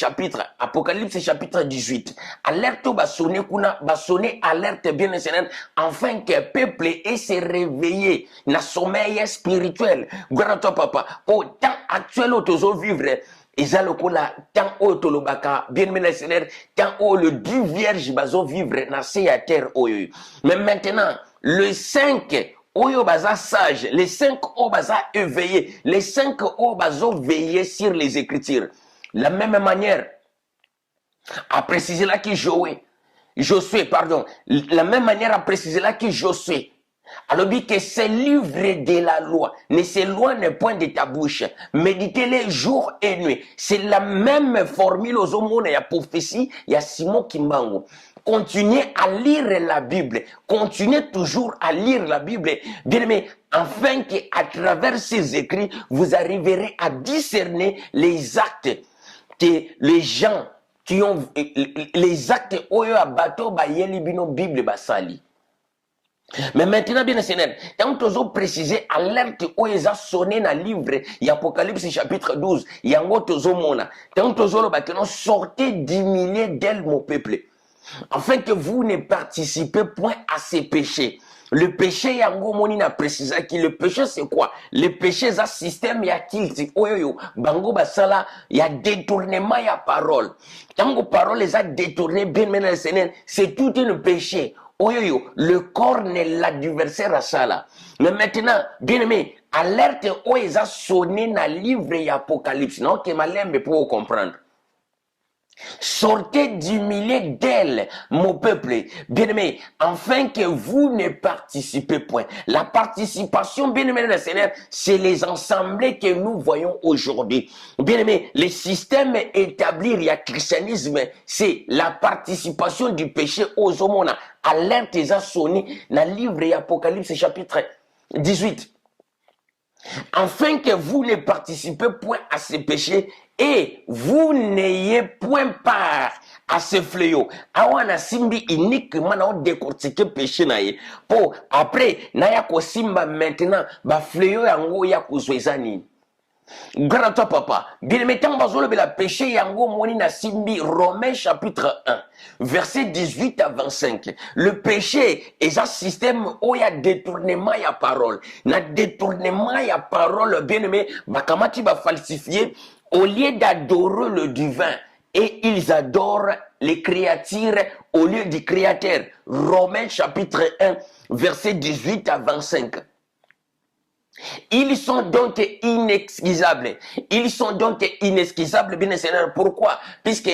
chapitre 18. Alerte ba sonné kuna ba sonné alerte bien éternel afin que peuple ait se réveiller na sommeil spirituel. Gloire à toi, papa. Au temps actuel où tozo vivre eza lokola tant oyo tolobaka bien aimé Seigneur, tant oyo le Dieu vierge bazo vivre na se ya terre oyo. Mais maintenant le 5 oyo baza sage, les 5 oyo baza éveillé, les 5 oyo bazo veiller sur les écritures. La même manière à préciser là que Josué, pardon, la même manière à préciser là que Josué. Alors dit que ces livres de la loi ne s'éloignent point de ta bouche, méditez-les jour et nuit. C'est la même formule aux hommes, il y a prophétie, il y a Simon Kimbango. Continuez à lire la Bible, continuez toujours à lire la Bible, bien aimé, afin qu'à travers ces écrits, vous arriverez à discerner les actes que les gens qui ont, les actes oyo abato ba yeli bino Bible basali. Mais maintenant, bien Seigneur, quand tu as précisé alerte où ils ont sonné dans le livre, il y a Apocalypse chapitre 12, il y a un autre zomona. Quand tu as sortez d'humilier d'elle mon peuple, afin que vous ne participez point à ces péchés. Le péché, yango moni na précisé que le péché c'est quoi? Le péché c'est un système ya kilti oyo bango basala ya détournement ya parole. Tango parole les a détourné bien maintenant Seigneur, c'est tout un péché. oyoyo, le corps n'est l'adversaire à ça là. Mais maintenant, bien aimé, alerte oeza sonné na livre et Apocalypse. Non, que malembe pour comprendre. Sortez du milieu d'elle, mon peuple, bien-aimé, afin que vous ne participez point. La participation, bien-aimé, le Seigneur, c'est les assemblées que nous voyons aujourd'hui. Bien-aimé, le système établi, il y a christianisme, c'est la participation du péché aux hommes. Alerte a sonné dans le livre et Apocalypse chapitre 18. Afin que vous ne participez point à ces péchés et vous n'ayez point part à ce fléau. Awana simbi uniquement na décortiquer péché na ye. Pour après na ya ko simba maintenant ba fléau yango ya kuzwezani. Grand toi papa, bien mettant bazolo la péché yango moni na simbi Romains chapitre 1 verset 18 à 25. Le péché est un système où il y a détournement ya parole. Na détournement ya parole bien aimé, bakamati ba falsifier au lieu d'adorer le divin et ils adorent les créatures au lieu du créateur. Romains chapitre 1 verset 18 à 25. Ils sont donc inexcusables. Ils sont donc inexcusables, bien Seigneur. Pourquoi? Puisque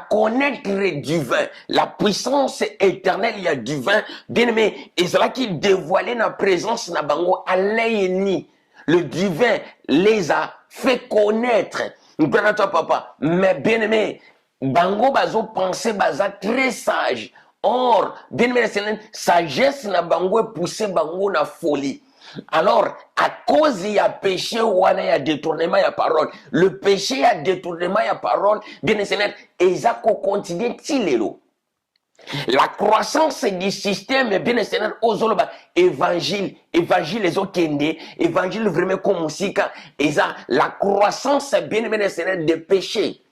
connaître divin, la puissance éternelle, il y a divin, bien aimé, et cela qui dévoilait la présence na bango alayeni. Le divin les a fait connaître. Bien toi papa, mais bien aimé, bango bazo pensé baza très sage. Or, bien aimé Seigneur, sagesse na bango est poussé bango na folie. Alors, à cause il y a péché ou il y a détournement, il y a parole. Le péché, il y a détournement, il y a parole. Bien Seigneur, et ça continue tilelo. La croissance du système, bien Seigneur, aux évangile les autres évangile vraiment comme musique, et ça, la croissance, bien Seigneur, des péchés.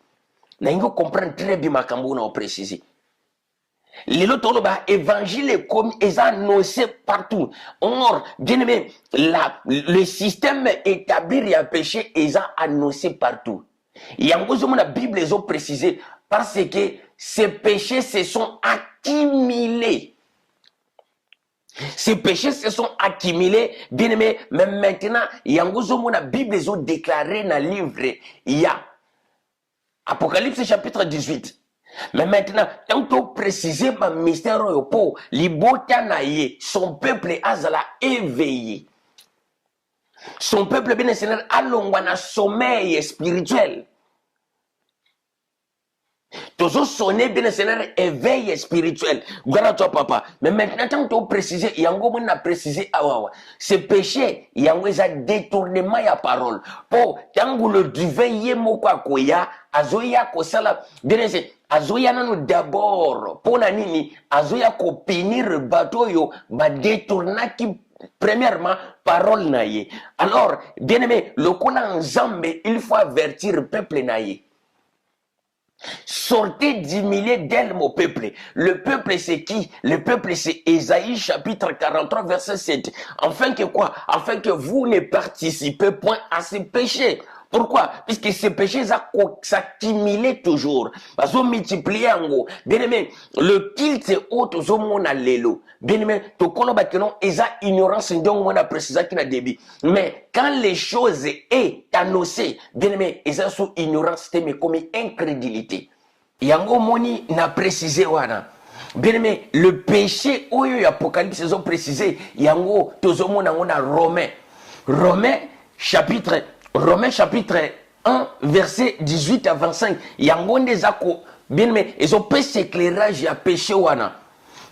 Nous comprenons très bien ma cambo, on précise. Les autres évangile comme ils annoncé partout. Or, bien aimé, le système établi il y a péché, ils ont annoncé partout. Il y a la Bible les ont précisé parce que ces péchés se sont accumulés. Ces péchés se sont accumulés, bien aimé, mais maintenant, il y a la Bible les ont déclaré dans le livre. Il y a Apocalypse chapitre 18. Mais maintenant, tant que préciser ma mystère pour libota naye, son peuple azala éveillé. Son peuple bien Seigneur alongwana sommeil spirituel. Toujours sonner bien Seigneur éveil spirituel. Voilà toi papa. Mais maintenant tant que préciser, yango mon a précisé awawa. Ce péché, yango a détournement ya parole. Pour tant que le divin yemo kwa koya, azoya kosala bien Seigneur. Azoya nanu d'abord pour na nini azoya ko pinir bateau yo ba détourna qui premièrement parole naye. Alors bien aimé le kona nzambe il faut avertir le peuple naye. Sortez du milieu d'elle, mon peuple. Le peuple, c'est qui? Le peuple, c'est Ésaïe, chapitre 43, verset 7. Afin que quoi? Afin que vous ne participez point à ces péchés. Pourquoi? Puisque ces péchés s'accumulent toujours. Parce qu'on multiplie en gros. Bien aimé, le culte haut toujours mon allélo. Bien aimé, tout le monde est ignorance donc on a précisé qu'il a débit. Mais quand les choses est annoncées, bien aimé, ils sont sous ignorance, mais comme incrédulité. Yango moni n'a précisé wana. Bien aimé, le péché où il y a Apocalypse ils ont précisé. Yango toujours mon a Romains. Romains chapitre 1, verset 18 à 25. Yango nezako, bien aimé, ils ont fait cet éclairage à péché wana.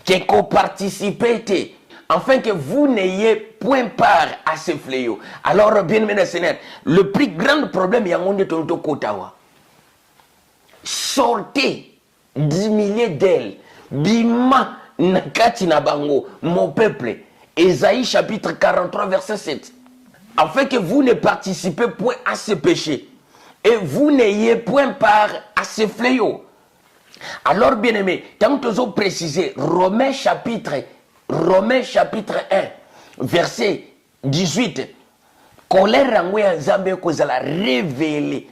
Qui participez, afin que vous n'ayez point part à ce fléau. Alors, bien aimé Seigneur, le plus grand problème, yango de tonto kotawa. Sortez du milieu d'elle. Bima nakati na bango, mon peuple. Ésaïe chapitre 43, verset 7. Afin que vous ne participez point à ce péché. Et vous n'ayez point part à ce fléau. Alors, bien aimé, tant que vous précisez, Romains chapitre 1, verset 18. Colère en Nzambe kozala révélé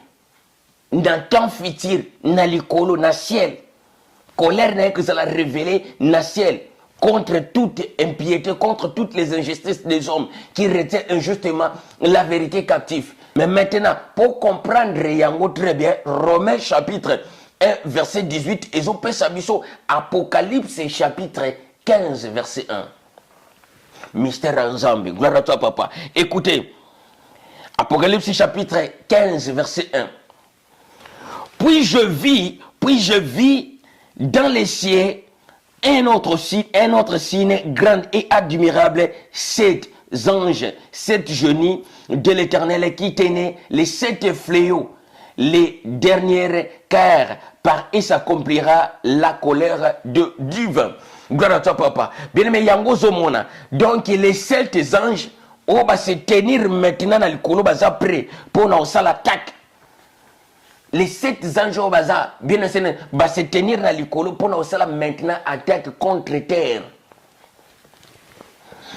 dans temps futur, dans l'école, dans le ciel. Colère n'a que ça la révélé dans le ciel. contre toute impiété, contre toutes les injustices des hommes qui retiennent injustement la vérité captive. Mais maintenant, pour comprendre Yango très bien, Romains chapitre 1, verset 18, et on peut s'amuser Apocalypse chapitre 15, verset 1. Mystère en Zambie. Gloire à toi, papa. Écoutez, Apocalypse chapitre 15, verset 1. Puis je vis dans les cieux un autre signe grand et admirable, 7 anges, 7 genoux de l'Éternel qui tenaient les 7 fléaux, les dernières, car par eux s'accomplira la colère de Dieu. Gloire à toi, papa. Bien aimé, yango zomona. Donc les 7 anges, on va se tenir maintenant dans le colo, basa prêt pour nous l'attaque. Les 7 anges au bazar, bien enseigné, va se tenir dans le colo pour nous maintenant attaque contre terre.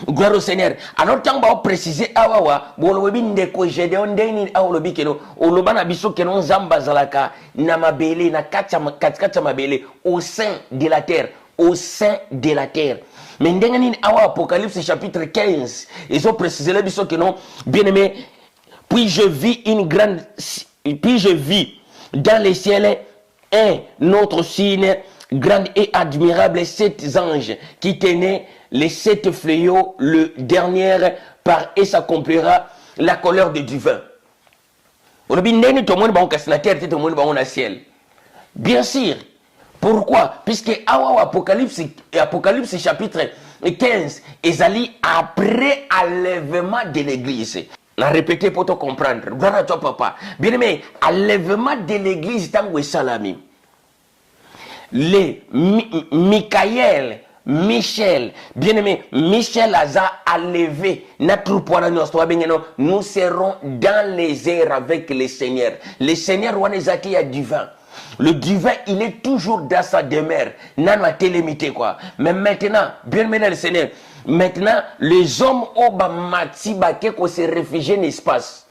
Gloire au Seigneur. Alors, tant que vous précisez, awawa, bon, vous avez ko Gédéon deni awolobi keno, olobana biso keno zamba zalaka, na mabele, na kacha mabele, au sein de la terre, au sein de la terre. Mais ndengani awa Apocalypse chapitre 15, ils ont précisé le biso keno, bien aimé, puis je vis dans les ciels un autre signe grand et admirable, 7 anges qui tenaient les 7 fléaux, le dernier par et s'accomplira la colère de Dieu. Bien sûr. Pourquoi? Puisque Apocalypse chapitre 15 est allé après l'enlèvement de l'église. La répéter pour te comprendre. Gloire à toi, papa. Bien aimé, enlèvement de l'église, tango et salami. Les Michael, Michel, bien aimé, Michel a enlevé notre poids. Nous serons dans les airs avec le Seigneur. Le Seigneur, on est à divin. Le divin, il est toujours dans sa demeure. Nan ma télémité quoi. Mais maintenant, bien aimé le Seigneur, maintenant, les hommes au bamati baké ko se réfugier l'espace.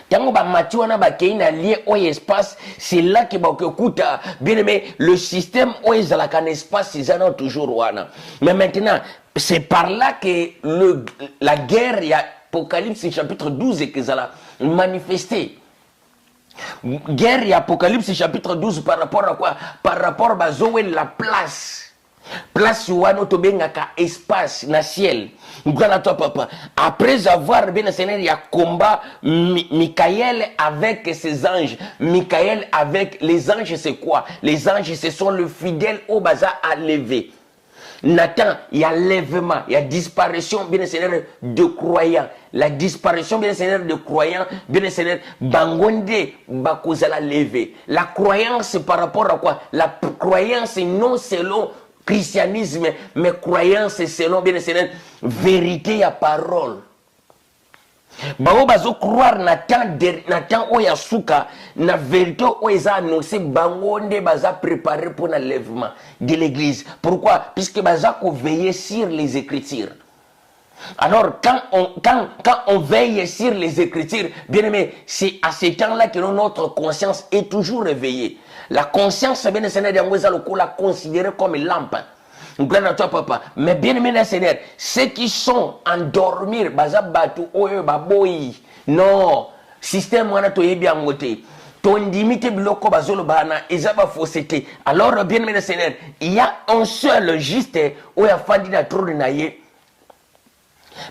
Tango ba mati wana ba keina lié au espace, c'est là que ba kuta bien aimé le système au ezalaka espace ils en ont toujours wana. Mais maintenant, c'est par là que la guerre il y a Apocalypse chapitre 12 et que ça l'a manifesté. Guerre et Apocalypse chapitre 12 par rapport à quoi? Par rapport à Zoé la place. Place ouano to bengaka espace na ciel. Gloire à toi papa. Après avoir bien enseigné il y a combat Michael avec ses anges. Michael avec les anges c'est quoi? Les anges ce sont le fidèle au bazar à lever. Nathan, il y a lèvement, il y a disparition, bien Seigneur, de croyants. La disparition, bien Seigneur, de croyants, bien Seigneur, bangonde, bakozala lever. La croyance, c'est par rapport à quoi? La croyance, non selon christianisme, mais croyance, selon, bien Seigneur, vérité à parole. Bango bazo croire Nathan oya suka na vérité oya annoncé bango nde baza préparé pour l'enlèvement de l'église. Pourquoi? Puisque baza ko veiller sur les écritures. Alors quand on veille sur les écritures, bien aimé, c'est à ce temps-là que notre conscience est toujours réveillée. La conscience bien Seigneur yangoza lokola considérée comme lampe. Gloire à toi, papa. Mais bien aimé, Seigneur, ceux qui sont endormis, bazabatu, oyo, baboyi. Non. Système, wana to yebi angote. Ton limite bloko bazolo bana, ezaba fausseté. Alors, bien aimé, Seigneur, il y a un seul juste, oya fandi na trône na ye.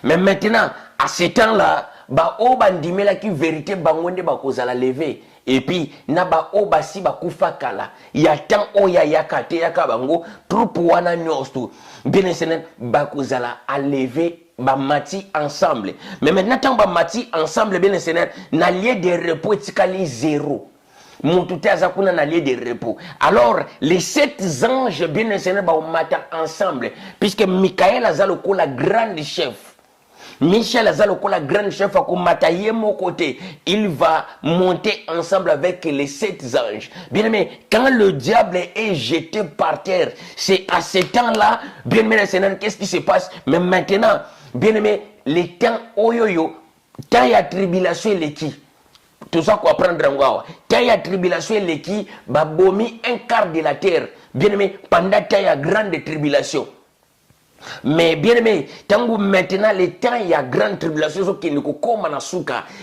Mais maintenant, à ce temps-là, ba o bandimela ki vérité bangonde ba kozala lever. Et puis, naba obasi bakufa kala. Ya tan oya yakate yakabango, troupe wana nyostu. Bien senen bakozala a lever ba mati ensemble. Mais maintenant, tant ba mati ensemble, bien senen, na lieu de repos etikali 0. Moutouté azakuna na lieu de repos. Alors, les 7 anges, bien senen, ba mata ensemble. Puisque Michael azaloko la grande chef. Michel Azaloko, la grande chef, a combattu mon côté. Il va monter ensemble avec les 7 anges. Bien aimé, quand le diable est jeté par terre, c'est à ce temps-là, bien aimé, qu'est-ce qui se passe? Mais maintenant, bien aimé, les temps, oyoyo, quand il y a tribulation, les qui? Tout ça qu'on apprendre en Gawa. Quand il y a tribulation, les qui? Babomi un quart de la terre. Bien aimé, pendant qu'il y a grande tribulation. Mais bien aimé, tant maintenant le temps il y a grande tribulation qui nous comme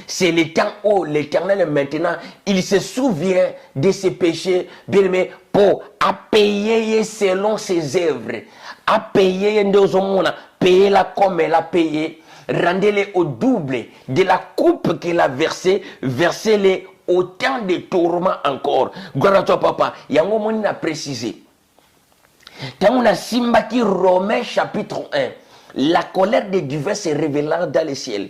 c'est le temps où l'Éternel maintenant il se souvient de ses péchés, bien aimé, pour à payer selon ses œuvres, à payer payer la comme elle a payé, rendez-les au double de la coupe qu'il a versée, versez-les autant de tourments encore. Gloire à toi papa, il y a un moment où il a précisé. Quand on a Simbaki Romains chapitre 1, la colère de Dieu se révélant dans le ciel.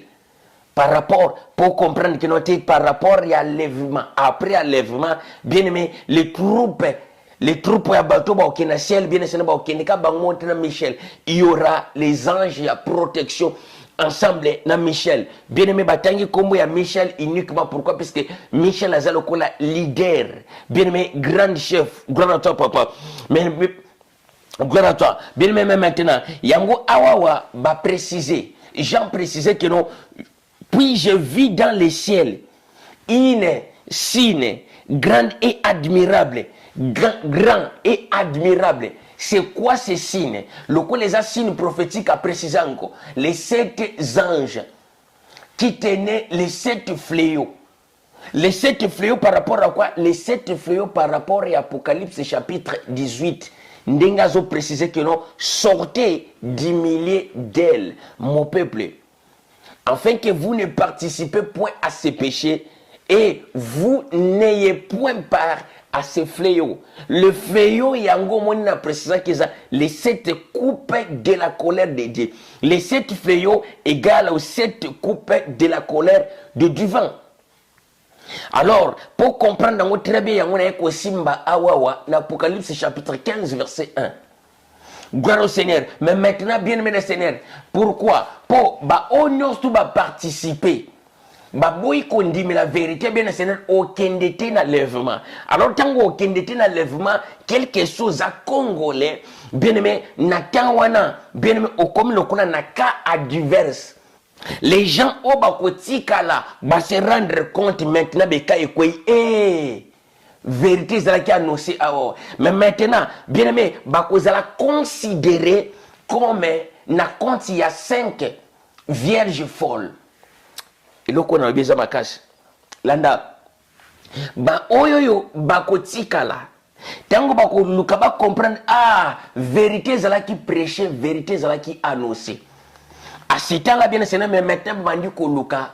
Par rapport, pour comprendre que notre par rapport à l'enlèvement, après l'enlèvement, bien aimé, les troupes à bateau, au ciel, bien aimé, Michel, il y aura les anges à protection ensemble dans Michel. Bien aimé, batangi comme il y a Michel uniquement. Pourquoi? Parce que Michel a le leader. Bien aimé, grand chef, grand toi papa. Mais gloire à toi. Bien même maintenant, Yango Awawa va préciser, Jean précisait que non, puis je vis dans les ciels une signe grande et admirable, grand et admirable. C'est quoi ces signes? Le coup les signes prophétiques a précisé encore, les 7 anges qui tenaient les 7 fléaux. Les 7 fléaux par rapport à quoi? Les 7 fléaux par rapport à Apocalypse chapitre 18. Ndengazo précisait que non, sortez du milieu d'elle, mon peuple, afin que vous ne participez point à ces péchés et vous n'ayez point part à ces fléaux. Le fléau, Yango Moni a précisé que les 7 coupes de la colère de Dieu. Les 7 fléaux égale aux 7 coupes de la colère de du vent. Alors, pour comprendre très bien, on a Simba Awawa, l'Apocalypse chapitre 15, verset 1. Gloire au Seigneur. Mais maintenant, bien aimé le Seigneur, pourquoi? Pour tout participer. Boy qu'on dit, mais la vérité, bien le Seigneur, aucun dété dans l'enlèvement. Alors, tant aucun dété dans l'enlèvement, quelque chose à Congolais, bien aimé, Nakawana, bien aimé, comme le qu'on a cas adverse. Les gens au Bakotikala va se rendre compte maintenant de vérité qui annoncé alors. Mais maintenant, bien aimé, Bakozala considérer comme il y a 5 vierges folles. Et là, on a besoin de ma cache. Landa, oyoyo Bakotikala. Tango bako lukaba comprendre vérité qui prêchait, vérité qui annonçait. À ce temps-là, bien aimé, mais maintenant, bandi koluka,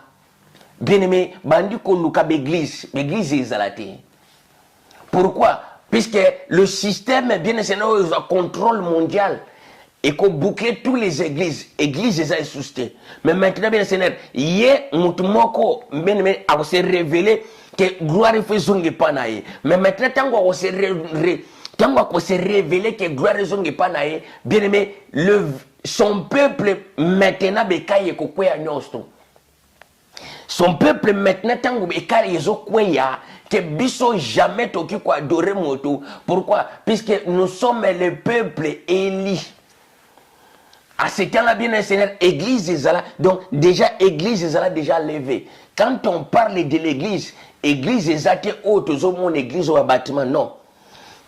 bien aimé, bandi koluka l'église est zalaté. Pourquoi? Puisque le système, bien aimé, contrôle mondial et qu'on boucler toutes les églises est susté. Mais maintenant, bien aimé, hier, moutumoko, bien aimé, a se révélé que gloire fait zonge panaye. Mais maintenant, tant qu'on se révélé que gloire zonge panaye, bien aimé, son peuple maintenant bekaye kokweya nyosto. Son peuple maintenant tango bekaye zo kweya que biso jamais toki ko adorer moto. Pourquoi? Puisque nous sommes le peuple élu. À ce temps-là, bien Seigneur, église Ezala, donc déjà église Ezala déjà levée. Quand on parle de l'église, église Ezate autre mon église ou bâtiment, non.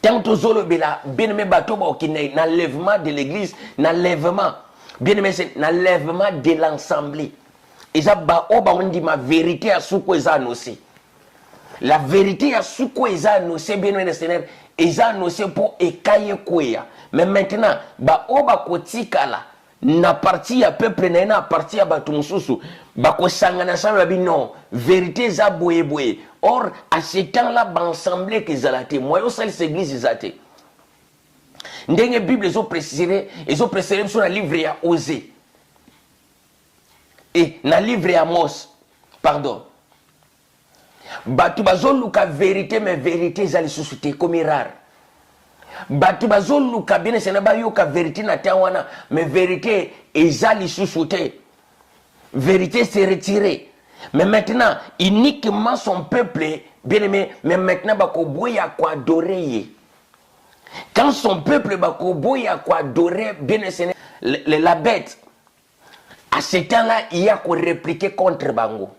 Tant que Zolobela, bien aimé bateau qui n'est l'enlèvement de l'église, l'enlèvement, bien aimé, c'est l'enlèvement de l'ensemble. Et ça, on dit ma vérité à ce qu'on a annoncé. La vérité à ce qu'on a annoncé, bien aimé, Seigneur, ils ont annoncé pour écailler quoi. Mais maintenant, on kotikala na parti à peuple na parti à batumsusu bako sangana sama non vérité za boye. Or à ce temps-là ensemble que zalaté moi au sein de l'église zalaté ndenge bible ils ont précisé sur le livre à Osée et na livre à Amos pardon batu bazoluka vérité mais vérité zali susute comme rare. Batu bazoluka bien sena bayoka vérité na tawana mais vérité ezali susute. Vérité s'est retirée. Mais maintenant, uniquement son peuple, bien aimé, mais maintenant, bakoboya quoi adorer. Quand son peuple bakoboya quoi adorer, bien aimé, la bête, à ce temps-là, il y a qu'on répliquer contre Bango.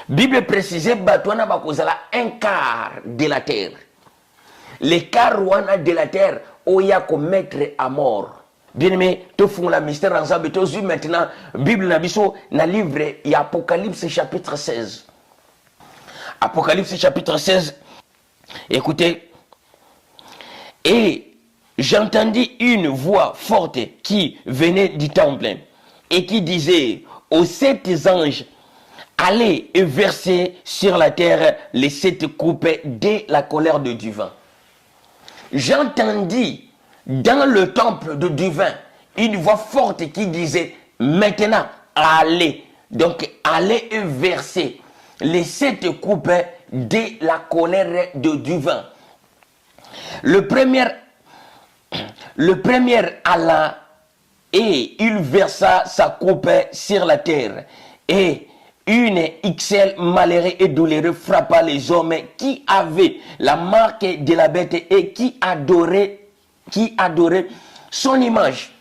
Bible précisait, batouana bakozala un quart de la terre. Les quart de la terre, où il y a qu'on mettre à mort. Bien aimé, te font la mystère ensemble. Tu as maintenant, Bible Nabiso, na livre, il y a Apocalypse chapitre 16. Apocalypse chapitre 16. Écoutez. Et j'entendis une voix forte qui venait du temple et qui disait aux 7 anges, allez et versez sur la terre les 7 coupes de la colère de Dieu. J'entendis dans le temple de Dieu une voix forte qui disait, maintenant, allez. Donc, allez et versez les 7 coupes de la colère de Dieu. Le premier alla et il versa sa coupe sur la terre. Et une XL malheureux et douloureux frappa les hommes qui avaient la marque de la bête et qui adoraient son image.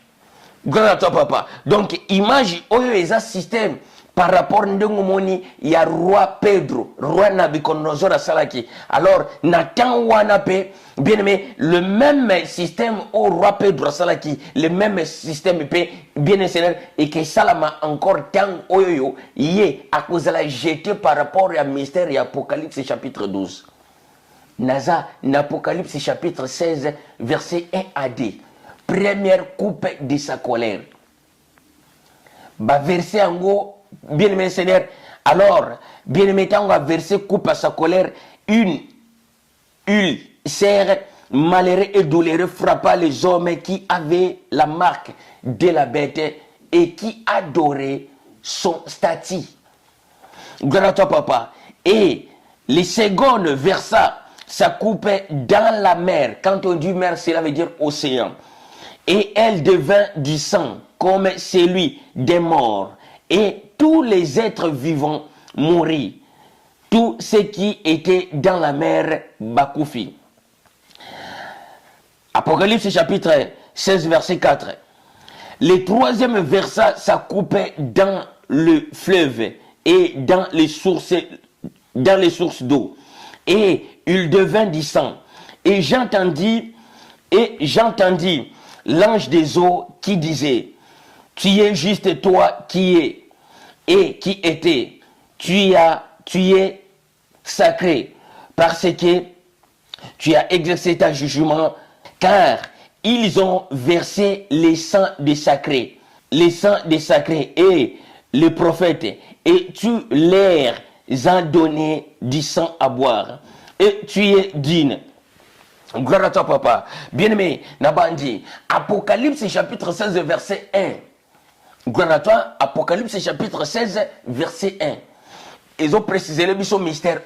Gloire à toi, papa. Donc, image, oyo eza système par rapport à ndengomoni, il y a roi Pedro, roi Nabucodonosor à Salaki. Alors, Nathan Wanape, bien aimé, le même système au roi Pedro à Salaki, le même système, bien aimé, et que Salama encore tant oyo, yé, à cause de la jeté par rapport à mystère et Apocalypse chapitre 12. Naza, Apocalypse chapitre 16, verset 1 à 2. Première coupe de sa colère. Bah, verset en gros, bien aimé Seigneur, alors, bien aimé, on va verser coupe à sa colère, une ulcère malheureux et douloureux frappa les hommes qui avaient la marque de la bête et qui adoraient son statut. Gloire à toi, papa. Et les secondes versa sa coupe dans la mer. Quand on dit mer, cela veut dire océan. Et elle devint du sang, comme celui des morts. Et tous les êtres vivants moururent. Tous ceux qui étaient dans la mer Bakoufi. Apocalypse chapitre 16, verset 4. Le troisième versa sa coupe dans le fleuve et dans les sources d'eau. Et il devint du sang. Et j'entendis l'ange des eaux qui disait, tu es juste toi qui es et qui était, tu es sacré parce que tu as exercé ta jugement, car ils ont versé les sangs des sacrés et les prophètes, et tu leur as donné du sang à boire, et tu es digne. Gloire à toi, papa. Bien-aimé, Nabandi, Apocalypse chapitre 16, verset 1. Gloire à toi, Apocalypse chapitre 16, verset 1. Ils ont précisé le mission mystère.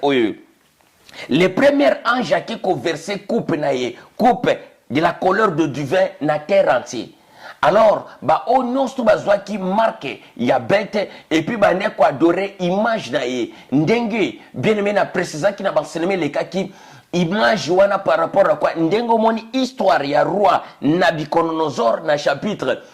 Les premiers anges qui ont versé coupe de la colère de Dieu na terre entière. Alors, on a qui marque, il y a bête, et puis on a adoré image naïe. Ndengue, bien aimé, na précisé qui n'a pas enseigné les cas qui image wana par rapport à quoi ndengo moni histoire ya roi Nabucodonosor na chapitre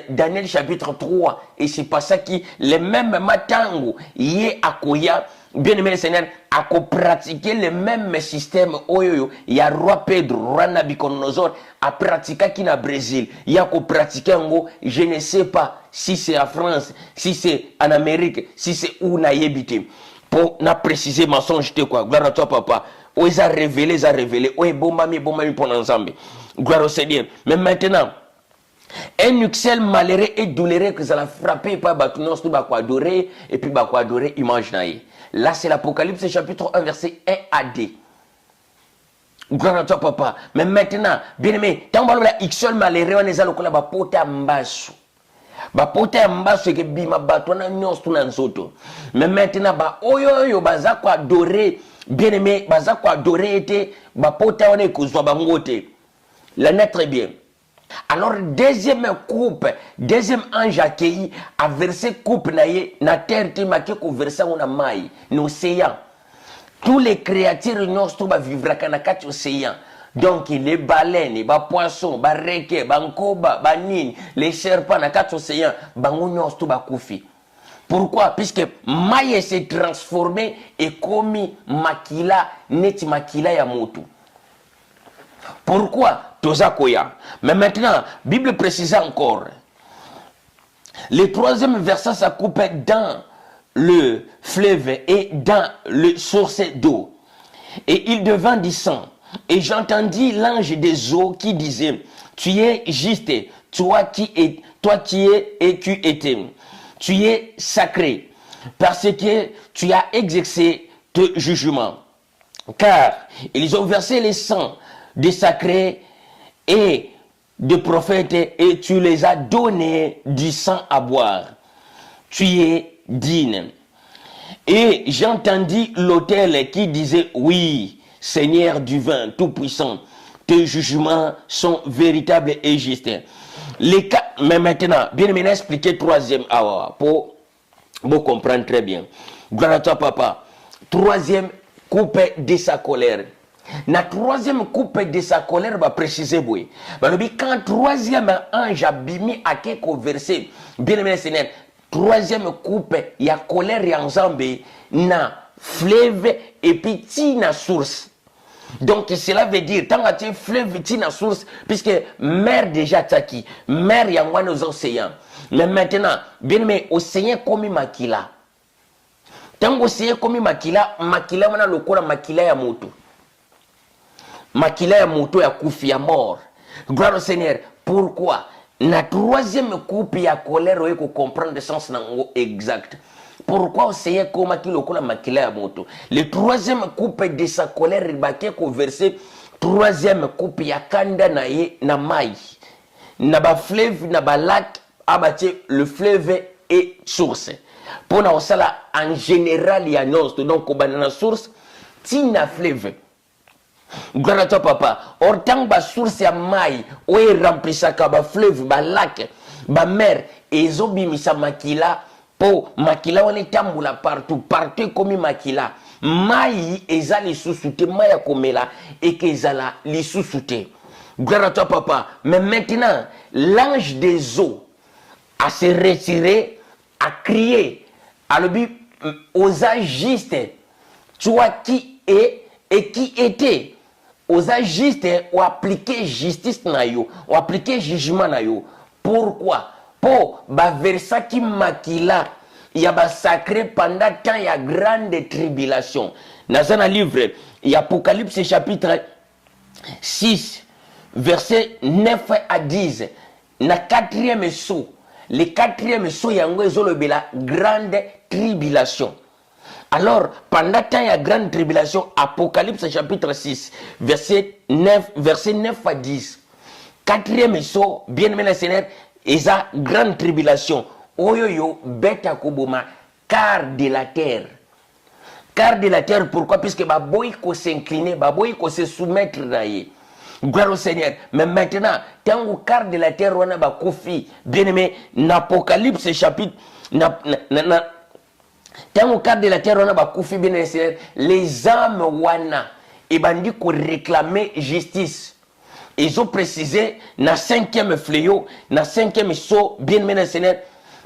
Daniel chapitre 3, et c'est pas ça qui les mêmes matango yé akoya bien aimé le Seigneur a pratiquer le même système oyoyo ya roi Pedro roi Nabucodonosor a pratiqué qui na Brésil il y a pratiquer ngo je ne sais pas si c'est en France, si c'est en Amérique, si c'est où na yebité. Pour n'a précisé mensonge de quoi. Gloire à toi, papa. Où ils ont révélé. Où est bon mami pour l'ensemble. Gloire au Seigneur. Mais maintenant, un uxel malheureux et douloureux que ça l'a frappé par Batounos, tout va quoi adorer, et puis va quoi adorer, image naïe. Là, c'est l'Apocalypse chapitre 1, verset 1 à 2. Gloire à toi, papa. Mais maintenant, bien aimé, tant que la uxel malheureux, on est à l'okola, va porter un basso. Bapote ambaso ke bima batona nyonso na nzoto. Mais maintenant oyo baza ko adorer bien aimé baza ko adorer était bapote on kozwa bangote. La net très bien. Alors deuxième ange accueilli a versé coupe na terre ti maké ko verser on a mai l'océan. Tous les créatures nyonso ba vivra kana kati océan. Donc les baleines, les poissons, les requins, les nkoba, les nini, les serpents, les quatre océans, les tout bakoufi. Pourquoi? Puisque maïe s'est transformé et commis makila, net makila ya motu. Pourquoi toza koya? Mais maintenant, Bible précise encore. Le troisième verset, ça coupe dans le fleuve et dans le source d'eau. Et il devint du sang. Et j'entendis l'ange des eaux qui disait, tu es juste, toi qui es et tu étais. Tu es sacré, parce que tu as exercé tes jugements. Car ils ont versé le sang des sacrés et des prophètes et tu les as donné du sang à boire. Tu es digne. Et j'entendis l'autel qui disait, oui, Seigneur divin, tout-puissant, tes jugements sont véritables et justes. Les cas, mais maintenant, bien maintenant expliquer troisième pour comprendre très bien. Gloire à toi, papa. Troisième coupe de sa colère. La troisième coupe de sa colère va préciser, oui. Quand troisième ange a bimi à quelques versets, bien aimé Seigneur, troisième coupe, il y a colère et ensemble, na fleuve et puis na source. Donc cela veut dire, tant que tu fleuve, na source, puisque mer déjà taki, mer y a moins nos océans. Mais maintenant, bien aimé, océan comme makila. Tant que océan comme makila, makila wana lokora makila ya moto. Makila ya moto ya kufi ya mort. Gloire au Seigneur. Pourquoi? La troisième coupe ya colère oye ko comprendre le sens nango exact. Pourquoi océan comme qui lokola makila ya moto? Le troisième coupe de sa colère il baké ko verser troisième coupe ya kanda na ye na mai. Na ba fleuve na ba lac abaté le fleuve et source. Pour na osala en général ya annonce donc ko banana source tina fleuve. Gloire à toi, papa. Or, tant que source ya mai, oye remplissaka ba fleuve, ba lac, ba mer, et zobimisa makila, po makila on est tamboula partout comme makila. Mai eza li sous-souté, maya komela, et que ezala li sous-souté. Gloire à toi, papa. Mais maintenant, l'ange des eaux a se retiré, a crié, a le but, aux agistes, toi qui es et qui était. Aux agistes ont appliqué justice na yo, ont appliqué jugement na yo. Pourquoi? Pour versa qui makila, il y a ba sacré pendant temps il y a grande tribulation. Dans un livre, il y a Apocalypse chapitre 6, verset 9 à 10. Na quatrième saut, le quatrième saut yango ezolobe la grande tribulation. Alors, pendant temps, il y a grande tribulation, Apocalypse chapitre 6, verset 9 à 10. Quatrième saut, bien aimé le Seigneur, et ça, grande tribulation. Oyoyo, beta koboma, quart de la terre. Quart de la terre, pourquoi? Puisque baboy ko s'incliner, baboy ko se soumettre naïe. Gloire au Seigneur. Mais maintenant, tant au quart de la terre, on a ba kofi, bien aimé, l'Apocalypse chapitre, tant au quart de la terre, on a bakoufi bien les âmes wana et bandi ko réclamer justice. Ils ont précisé na cinquième fléau, na cinquième saut bien mené Seigneur,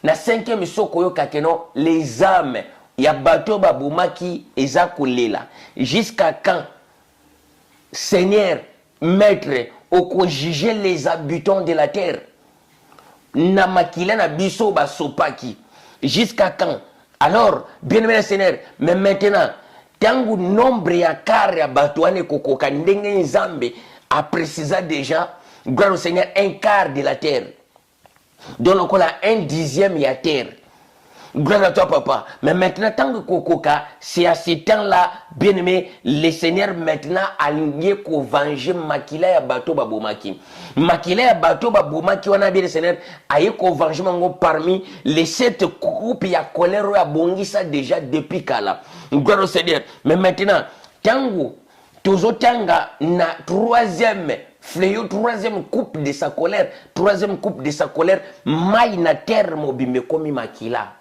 na cinquième saut koyo kakeno les âmes ya bato babumaki eza kolela. Jusqu'à quand Seigneur maître au juger les habitants de la terre? Na makila na biso ba sopaki. Jusqu'à quand? Alors, bien aimé Seigneur, mais maintenant, tangu nombre ya kare ya batuane kokoka ndenge nzambe a précisé déjà, gloire au Seigneur, un quart de la terre. Donc on a un dixième ya terre. Gloire à toi, papa. Mais maintenant, tant que kokoka, c'est à ce temps-là, bien aimé, le Seigneur maintenant a lié ko venger makila ya bato babomaki. Makila ya bato babomaki, on a bien le Seigneur a eu ko vengement parmi les 7 groupes ya colère ya bongisa déjà depuis kala. Gloire au Seigneur. Mais maintenant, tangu tozotanga na troisième fléau, troisième coupe de sa colère, mai na terre mobime komi makila.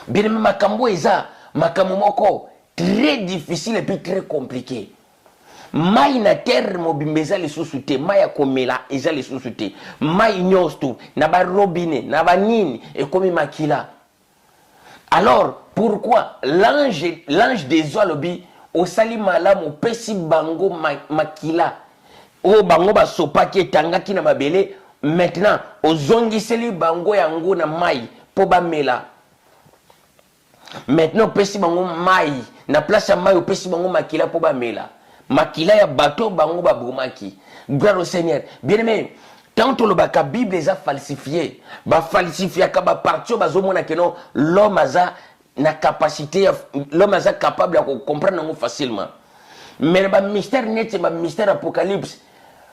Bien aimé, makambo eza makambo moko très difficile et puis très compliqué. Mai na terre mobimbe eza lisusu te, mai ya komela eza lisusu te, mai nyonso na ba robine na ba nini ekomi makila. Alors pourquoi l'ange des eaux lobi osali malamu pesi bango makila o bango basopaki etangaki na mabele maintenant ozongiseli bango yango na mai po bamela maintenant opesi bango mai na place ya mai opesi bango makila po bamela makila ya bato bango babomaki. Gloire au Seigneur. Bien aimé, tant que la Bible est falsifiée, falsifiée ba partir bazomona que non l'homme a na capacité, l'homme a capable de comprendre facilement. Mais le mystère net, le mystère apocalypse.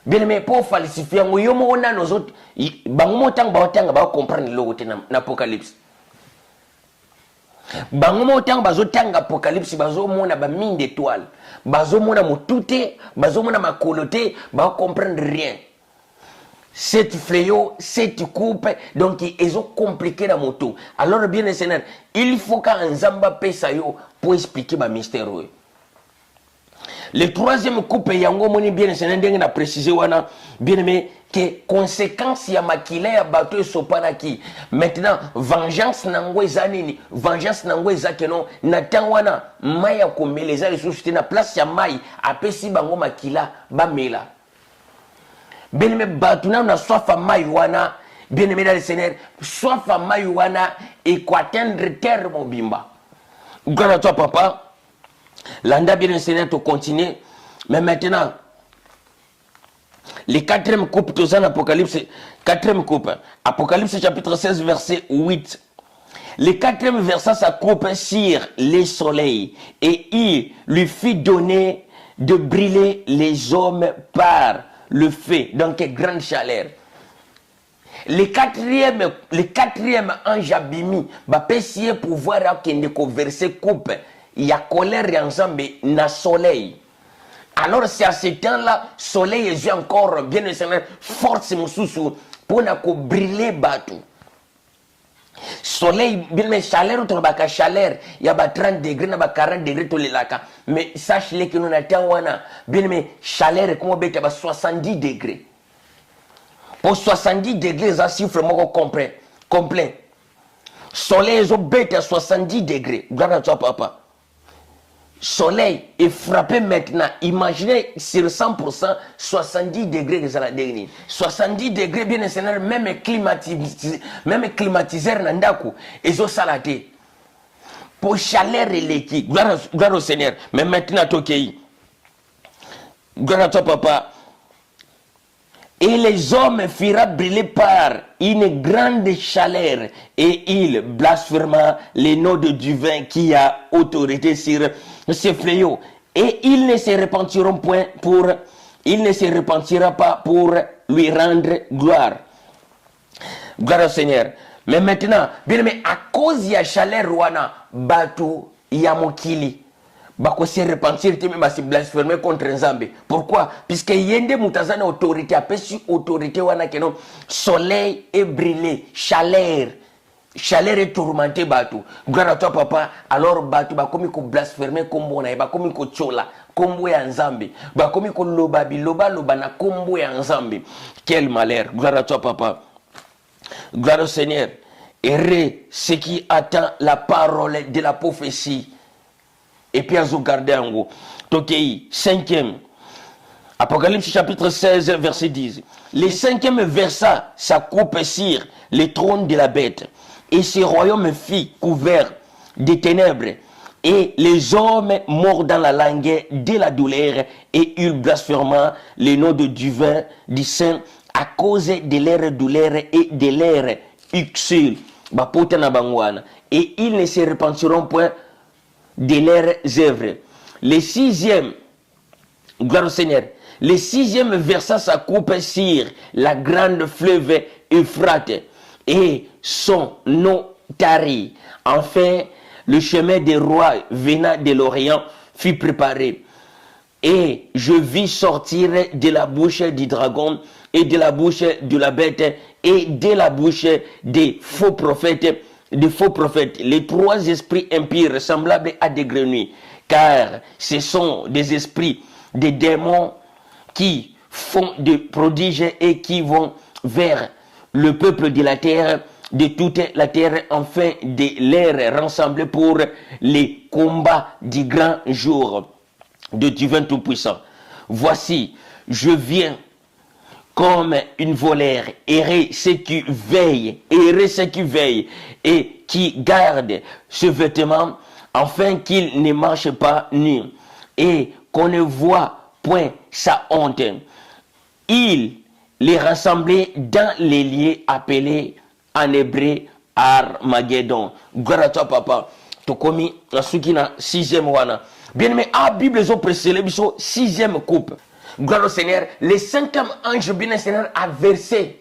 Bien aimé, pour falsifier, on a nos autres, bango tang ba comprendre l'apocalypse. Bango motang bazotanga apocalypse bazomona ba mine d'étoiles, bazomona motute, bazomona makolote, ba comprendre rien. Cette fléau, cette coupe, donc ils ont compliqué la moto. Alors bien Seigneur, il faut qu'un zamba pesa yo pour expliquer ma mystère. Le troisième coupe yango moni bien Seigneur ndenge na préciser wana bien aimé que conséquence ya makila ya bato esopana ki maintenant vengeance nango ezanini vengeance nango ezakeno na tangwana mai ya komeleza les sociétés na place ya mai apesi bango makila bamela bien aimé bato na soif ya mai wana bien aimé dans le Seigneur soif ya mai wana et ko atteindre terre mobimba. Gloire à toi papa. L'anda bien Seigneur to continuer mais maintenant les quatrième coupe tous en Apocalypse quatrième coupe Apocalypse chapitre 16 verset 8. Le quatrième verset ça coupe sur les soleils et il lui fit donner de briller les hommes par le feu donc grande chaleur. Le quatrième ange abimi va pécier pouvoir qu'il verser coupe. Il y a colère et ensemble na soleil. Alors c'est à ce temps-là, soleil est encore bien force mususu pour na ko briller bateau. Soleil bien mais chaleur to ba chaleur, il y a 30 degrés na 40 degrés to lelaka. Mais sache-le que nous n'attend wana bien mais chaleur comme bête ba 70 degrés. Pour 70 degrés ça chiffre moko complet. Soleil est bête à 70 degrés. Regarde à toi papa. Soleil est frappé maintenant. Imaginez sur 100%, 70 degrés que ça la dernière. 70 degrés, bien enseigné, même climatiseur nandaku, et zo salaté. Pour chaleur et l'équipe. Gloire au Seigneur. Mais maintenant, Tokei. Gloire à toi, papa. Et les hommes firent briller par une grande chaleur et il blasphéma le nom de divin qui a autorité sur ce fléau. Et ils ne se repentiront point il ne se repentira pas pour lui rendre gloire. Gloire au Seigneur. Mais maintenant, bien aimé, à cause de la chaleur, batu yamokili. Bako se repentir te même se blasphémer contre Nzambe. Pourquoi? Puisque yende mutazana autorité apesi autorité wana keno soleil est brûlé, chaleur est tourmenté batu. Gloire à toi papa. Alors batu bakomi ko blasphémer kombo na bakomi ko chola kombo ya Nzambe. Bakomi ko loba na kombo ya Nzambe. Quel malheur. Gloire à toi papa. Gloire au Seigneur. Et ce qui attend la parole de la prophétie. Et puis, à garder en gros. Tokei, cinquième. Apocalypse chapitre 16, verset 10. Le cinquième verset, ça coupe sur le trône de la bête. Et ce royaume fut couvert de ténèbres. Et les hommes morts dans la langue de la douleur. Et ils blasphément le nom de divin, du Saint, à cause de leur douleur et de leur uxule. Et ils ne se repentiront point de leurs œuvres. Le sixième, gloire au Seigneur, le sixième verset ça coupe sur la grande fleuve Euphrate et son nom tari. Enfin, le chemin des rois venant de l'Orient fut préparé. Et je vis sortir de la bouche du dragon et de la bouche de la bête et de la bouche des faux prophètes, les trois esprits impurs semblables à des grenouilles, car ce sont des esprits, des démons qui font des prodiges et qui vont vers le peuple de la terre, de toute la terre, afin de les rassembler pour les combats du grand jour. de divin tout-puissant. Voici, je viens comme une volaire, errer ceux qui veillent, et qui gardent ce vêtement, afin qu'il ne marche pas nu, et qu'on ne voit point sa honte. Il les rassemblait dans les lieux appelés en hébreu Armageddon. Gloire à toi, papa. Tokomi, la soukina, 6e wana. Bien aimé, à Bible, ils ont précédé, 6e coupe. Gloire au Seigneur. Le 5e ange, bien le Seigneur, a versé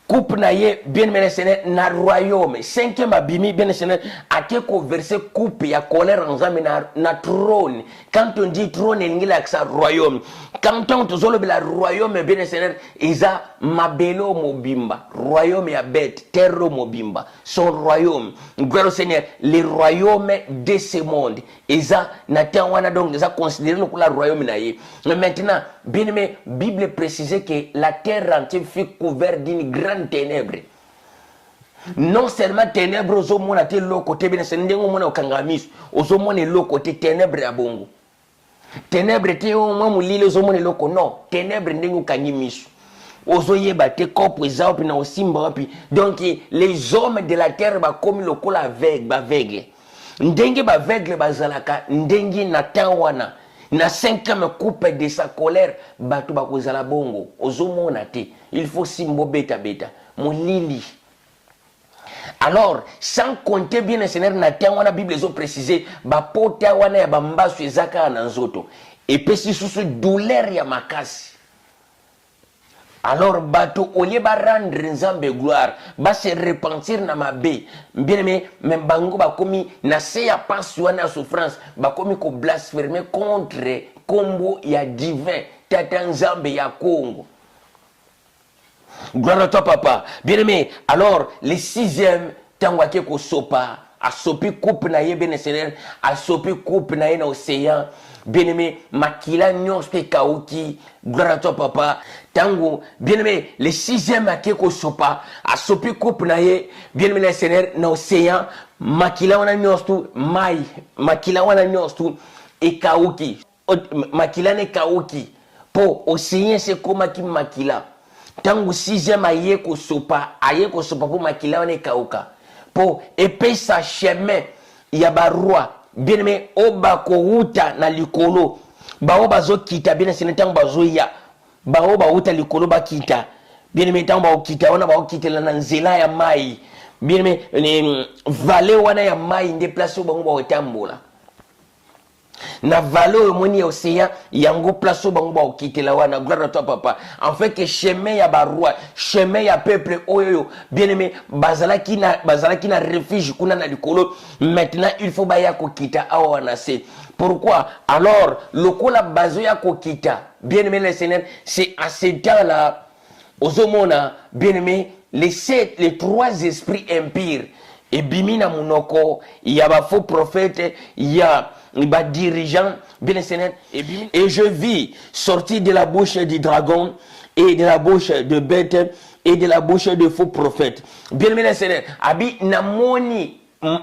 coupe na ye, bien aimé le Seigneur, na royaume. 5e abimi, bien le Seigneur, a quelque versé coupe, ya colère en zame na trône. Quand on dit trône, il y a ça royaume. Quand on te zolo la royaume, bien le Seigneur, isa mabelo mobimba. Royaume ya bête, terre mobimba. Son royaume. Gloire au Seigneur, les royaumes de ce monde. Isa, na wana donc, isa considéré le royaume na ye. Mais maintenant, bien aimé, Bible précisait que la terre entière fut couverte d'une grande ténèbre. Non seulement ténèbres aux hommes à l'autre côté, bien c'est n'engo mona okangamis, aux hommes à l'autre côté ténèbres à bongo. Ténèbres te au mamu lile aux hommes à l'autre non, ténèbres n'engo kangimis. Aux oye bate cop aux autres na osimba puis donc les hommes de la terre ba comme le col avec ba vegle. Ndenge ba vegle ba zalaka ndengi na tawana. Na 5e coupe de sa colère, batu bakozala bongo. Ozomona te, il faut simbo beta beta. Mon lili. Alors, sans compter bien le Seigneur, na wana Bible les ont précisé, ba pota wana ya bamba su ezaka na nzoto. Et puis si sous douleur ya makasi. Alors, bato oye ba rendre nzambe gloire, ba se repentir na mabe. Bien aimé, même bango ba komi na se ya passion na souffrance, ba komi ko blasphémer contre combo ya divin, tata nzambe ya Congo. Gloire à toi, papa. Bien aimé, alors, le 6e, tangwa ke ko sopa, a sopi coupe na ye bien Seigneur, a sopi coupe na ye na océan. Bien aimé, makila nyonste kauki, gloire à toi, papa. Tango, bien aimé, le 6e a ko sopa, a sopi coupe na ye, bien aimé, Seigneur, na océan, makila wana nyonstu, mai, makila wana nyonstu, e kauki, makila ne kauki, po océan se koma ki makila. Tango 6e aye ko sopa pour makila wana kauka. Po épée sa chemin, ya ba roi, bien aimé, oba ko uta na likolo, ba oba zo kita, bien aimé, tango ba zo ya, ba oba uta likolo ba kita, bien aimé, tango ba kita, wana ba kita la nzela ya mai, bien aimé, vale wana ya mai, nde place ba ba otambola. Na valo moni océan yango place bango ba okitela wana gloire à toi papa en fait que chemin ya ba roi chemin ya peuple oyo bien aimé bazalaki na refuge kuna na likolo maintenant il faut ba ya kokita awa na se pourquoi alors lokola bazo ya kokita bien aimé le Seigneur c'est à ce temps là ozomona bien aimé les 3 esprits impurs et bimina munoko ya ba faux prophète ya ba dirigeant bien Seigneur et je vis sortir de la bouche du dragon et de la bouche de bête et de la bouche de faux prophètes bien aimé Seigneur abi namoni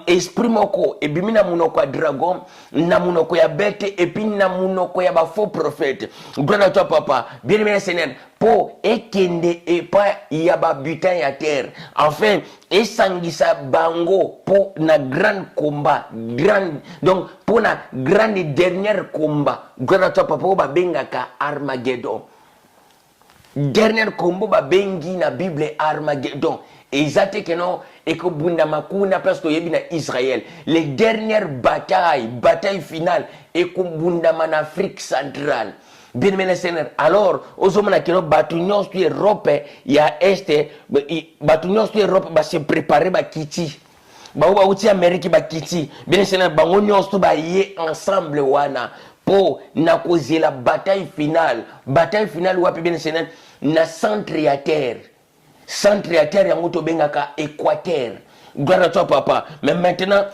esprit moko et bimina munoko ya dragon na munoko ya bête et puis na munoko ya ba faux prophète gloire à toi papa bien aimé Seigneur po ekende et pas ya ba butin ya terre enfin et sangisa bango po na grand combat grand donc pour na grande dernière combat gloire à toi papa ba bengaka Armageddon dernier combat ba bengi na Bible Armageddon exacte que non et que bunda makuna parce que yebi na Israël les dernières bataille finale et que bunda en Afrique centrale bien aimé Seigneur alors aux hommes qui ont battu sur Europe ya est battu sur Europe ba se préparer ba kiti ba uti Amérique ba kiti bien Seigneur ba nyonso ba yé ensemble wana po na cause la bataille finale wapi bien Seigneur na centre ya terre yango to bengaka Équateur gloire à toi papa mais maintenant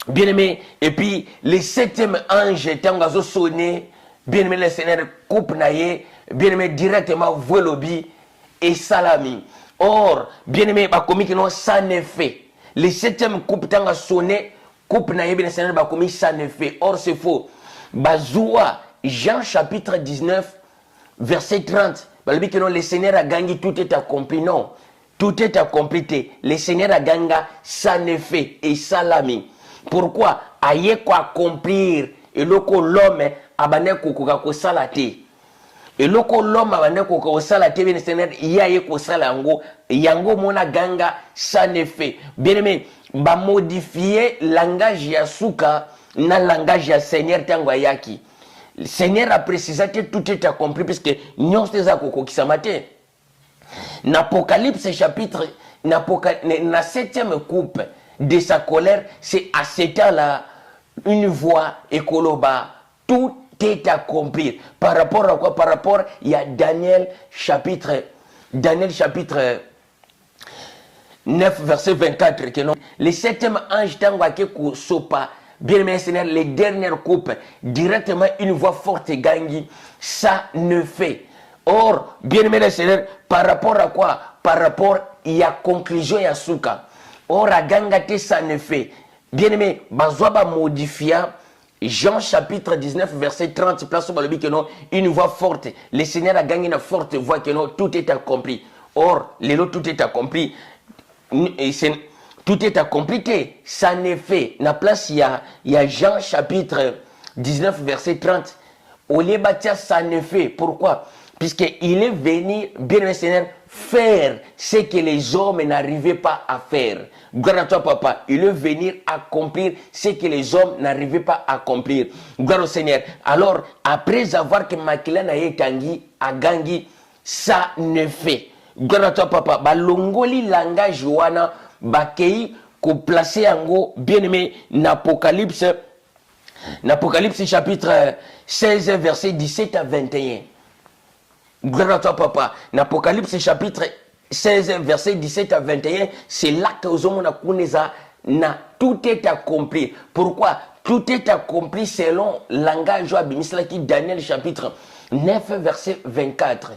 bien aimé et puis le 7e ange tangazo sonné bien aimé le Seigneur coupe naye bien aimé directement volobi et salami or bien aimé ba komi que non sans effet le 7e coupe tanga sonné coupe naye bien Seigneur ba komi sans effet or c'est faux Bazoua, Jean chapitre 19, verset 30. Le Seigneur a gagné, tout est accompli. Non, tout est accompli. Le Seigneur a gagné, ça ne fait et ça l'a mis. Pourquoi? Aïe quoi accomplir et l'homme a bané ko salate. Et l'homme a bané ko salate, bien le Seigneur yaye ko salango yango mona ganga ça ne fait. Bien aimé, ba modifier langage ya suka na langage ya Seigneur tango yaki. Le Seigneur a précisé que tout est accompli puisque nous sommes qui matin. L'Apocalypse chapitre, la 7e coupe de sa colère, c'est à cet temps-là une voix écoloba. Tout est accompli. Par rapport à quoi? Par rapport, il y a Daniel chapitre 9, verset 24. Le 7e ange tanguake sopa. Bien aimé Seigneur, les dernières coupes, directement une voix forte et gangi, ça ne fait. Or, bien aimé Seigneur, par rapport à quoi? Par rapport, il y a conclusion et à souka. Or, à gangate, ça ne fait. Bien aimé, bazoaba modifia, Jean chapitre 19, verset 30, place au balobi que non, une voix forte. Le Seigneur a gagné une forte voix que non, tout est accompli. Or, tout est accompli. Tout est accompli, ça n'est fait. La place, il y a Jean chapitre 19, verset 30. Au lieu bâtir, ça ne fait. Pourquoi? Puisqu'il est venu, bien le Seigneur, faire ce que les hommes n'arrivaient pas à faire. Gloire à toi, papa. Il est venu accomplir ce que les hommes n'arrivaient pas à accomplir. Gloire au Seigneur. Alors, après avoir que Makila na yetangi, a gangi, ça ne fait. Gloire à toi, papa. Balongoli langage wana. Bakei ko placer yango bien aimé n'Apocalypse chapitre 16 verset 17 à 21. Gloire à toi papa. N'Apocalypse chapitre 16 verset 17 à 21, c'est là que aux hommes na tout est accompli. Pourquoi? Tout est accompli selon langage abimisla qui Daniel chapitre 9 verset 24.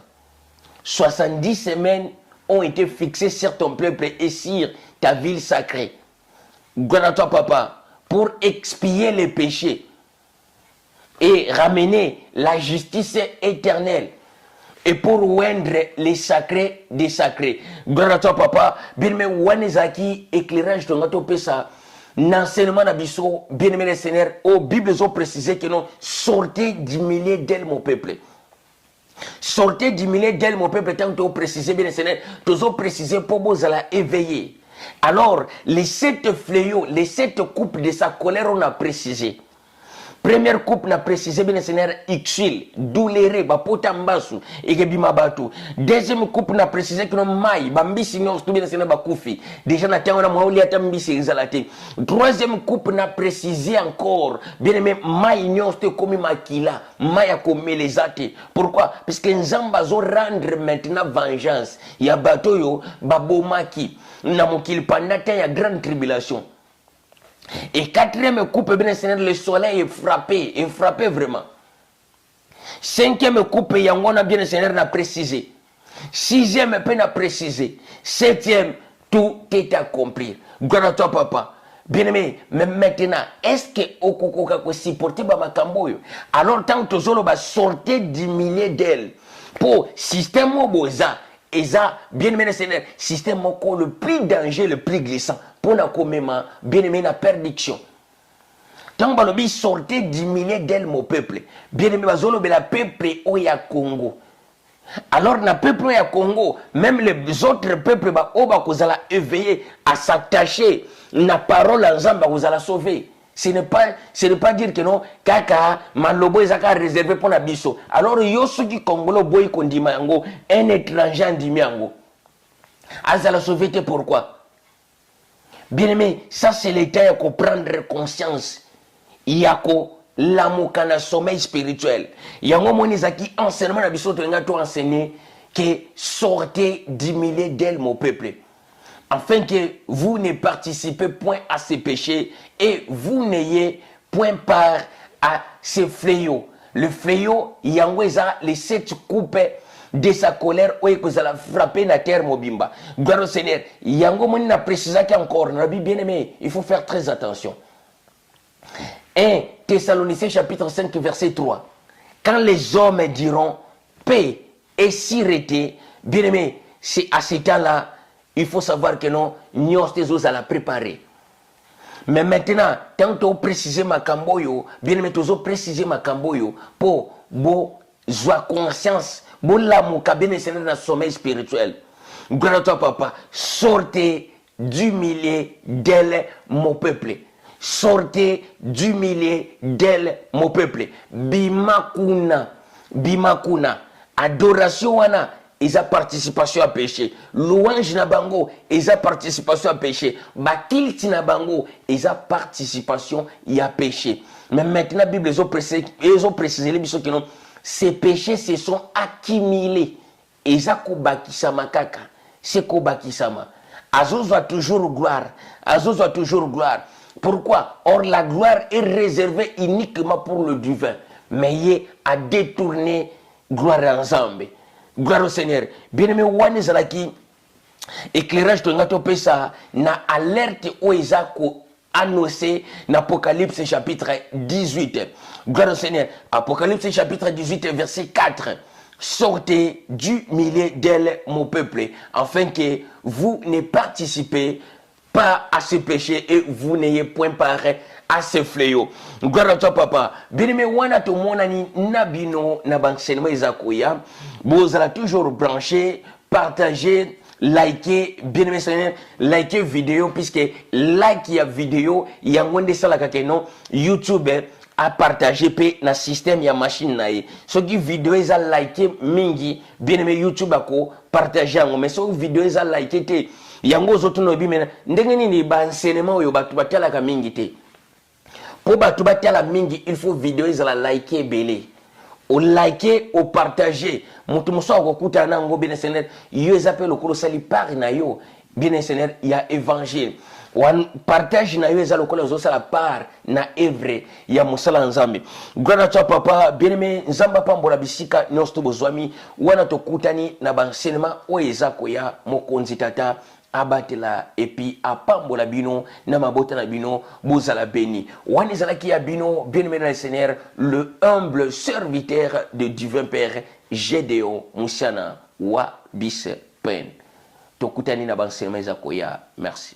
70 semaines ont été fixées sur ton peuple et sur ta ville sacrée. Gloire à toi, papa, pour expier les péchés et ramener la justice éternelle et pour oindre les sacrés des sacrés. Gloire à toi, papa. Bien-aimé, Wanezaki, éclairage de notre pesa. L'enseignement d'Abisso, bien-aimé les Seigneur, aux Bibles ont précisé que non, sortez du milieu d'elle, mon peuple. Sortez du milieu d'elle, mon peuple, tant que tu as précisé, bien Seigneur, tu as précisé pour vous aller éveiller. Alors, les 7 fléaux, les 7 coupes de sa colère, on a précisé. Première coupe, on a précisé, bien Seigneur, Ixil, Douléré, Bapotambasu, et Gebimabatu. Deuxième coupe, on a précisé que non maï, Bambisi, non, tout bien Seigneur, Bakoufi. Déjà, on a terminé, on a Tambisi, Exalate. Troisième coupe, on a précisé encore, bien aimé, maï, non, c'était comme Makila, maï a comme les athées. Pourquoi? Parce que Nzambazo rendre maintenant vengeance. Il y a Batoyo, Babomaki, Namokil Pandata, il y a grande tribulation. Et quatrième coupe, bien Seigneur, le soleil est frappé vraiment. Cinquième coupe, il y a un bien Seigneur n'a précisé. Sixième, peine à préciser. Septième, tout est accompli. Gloire à toi, papa. Bien aimé, mais maintenant, est-ce que Okokoka peut supporter Bamakamboyo? Alors, tant que Zolo va sortir du milieu d'elle, pour système Oboza, et ça, bien aimé, Seigneur, système encore le plus dangereux, le plus glissant. Pour la commémore, bien aimé, la perdition. Tant que vous sortez du milieu d'elle, mon peuple, bien aimé, la peuple au ya Congo. Alors, le peuple au Congo, même les autres peuples, vous allez éveiller à s'attacher la parole ensemble, vous allez sauver. Ce n'est pas dire que non, kaka, malobo ezaka réservé pour la biso. Alors, yo qui Congolo boy kondimango, un étranger ndimiango. Azala sauver pourquoi? Bien aimé, ça c'est l'état de prendre conscience. Il y a l'amour kana sommeil spirituel. Il y a un moment qui enseignement na biso to ngato enseigner que sortez du milieu d'elle mon peuple. Afin que vous ne participez point à ces péchés et vous n'ayez point part à ces fléaux. Le fléau, il y a les 7 coupes de sa colère, où vous allez frapper la terre mobimba. Gloire au Seigneur. Il y a un précisé encore, bien aimé, il faut faire très attention. 1 Thessaloniciens chapitre 5 verset 3. Quand les hommes diront paix et sûreté, bien aimé, c'est à ce temps-là, il faut savoir que non, nous sommes à la préparer. Mais maintenant, tant que préciser ma camboyo, bien aimé, toujours préciser ma camboyo pour avoir conscience, pour l'amour, bien aimé, c'est un sommeil spirituel. Gloire à toi, papa. Sortez du milieu d'elle, mon peuple. Sortez du milieu d'elle, mon peuple. Bimakuna, bimakuna. Adoration wana, ils ont participation à péché. Louange na bango, ils ont participation à péché. Bakilti na bango, ils ont participation à péché. Mais maintenant, la Bible, ils ont précisé que non, ces péchés se sont accumulés. Ils ont bakisama kaka. C'est kobakisama. Azos va toujours gloire. Azos va toujours gloire. Pourquoi? Or, la gloire est réservée uniquement pour le divin. Mais il a détourné gloire ensemble. Gloire au Seigneur. Bien aimé, Wani Zalaki, éclairage de notre pesa, na alerte au Isako annoncé dans Apocalypse chapitre 18. Gloire au Seigneur. Apocalypse chapitre 18, verset 4. Sortez du milieu d'elle, mon peuple, afin que vous ne participez pas à ce péché et vous n'ayez point part à ce fléau. Gloire à toi, papa. Bien aimé, wana to monani nabino na bansenement izakoya. Vous allez toujours brancher, partager, liker, bien aimé Seigneur, liker vidéo, puisque like ya vidéo, y a moins de ça la non YouTube à partager pe na système ya machine na ye. Ce qui vidéo eza liker mingi, bien aimé YouTube ako partager ngo, mais ce vidéo eza liker te. Yango zoto no bi mena ndenge nini ba enseignement yo batu batala ka mingi te. Pour batu batala mingi, il faut vidéo eza liker belé. Au liker, au partager. Mutu muso akokuta na ngo bien Seigneur, yo ezapé le kolosali par na yo. Bien Seigneur, il y a évangile. Wan partage na yo eza lokola ozosa la part na evre ya musala nzambe. Gloire à toi papa, bien-aimé nzamba pambola bisika nyonso bozwami wana tokutani na banselement oyo eza koya mokonzi tata abatela et puis apambola bino na mabota na bino bozala béni. Wana ezalaki ya bino bien-aimé dans le Seigneur, le humble serviteur de divin Père Gédéon Moussana wa bis pen. Tokutani na banselement eza koya. Merci.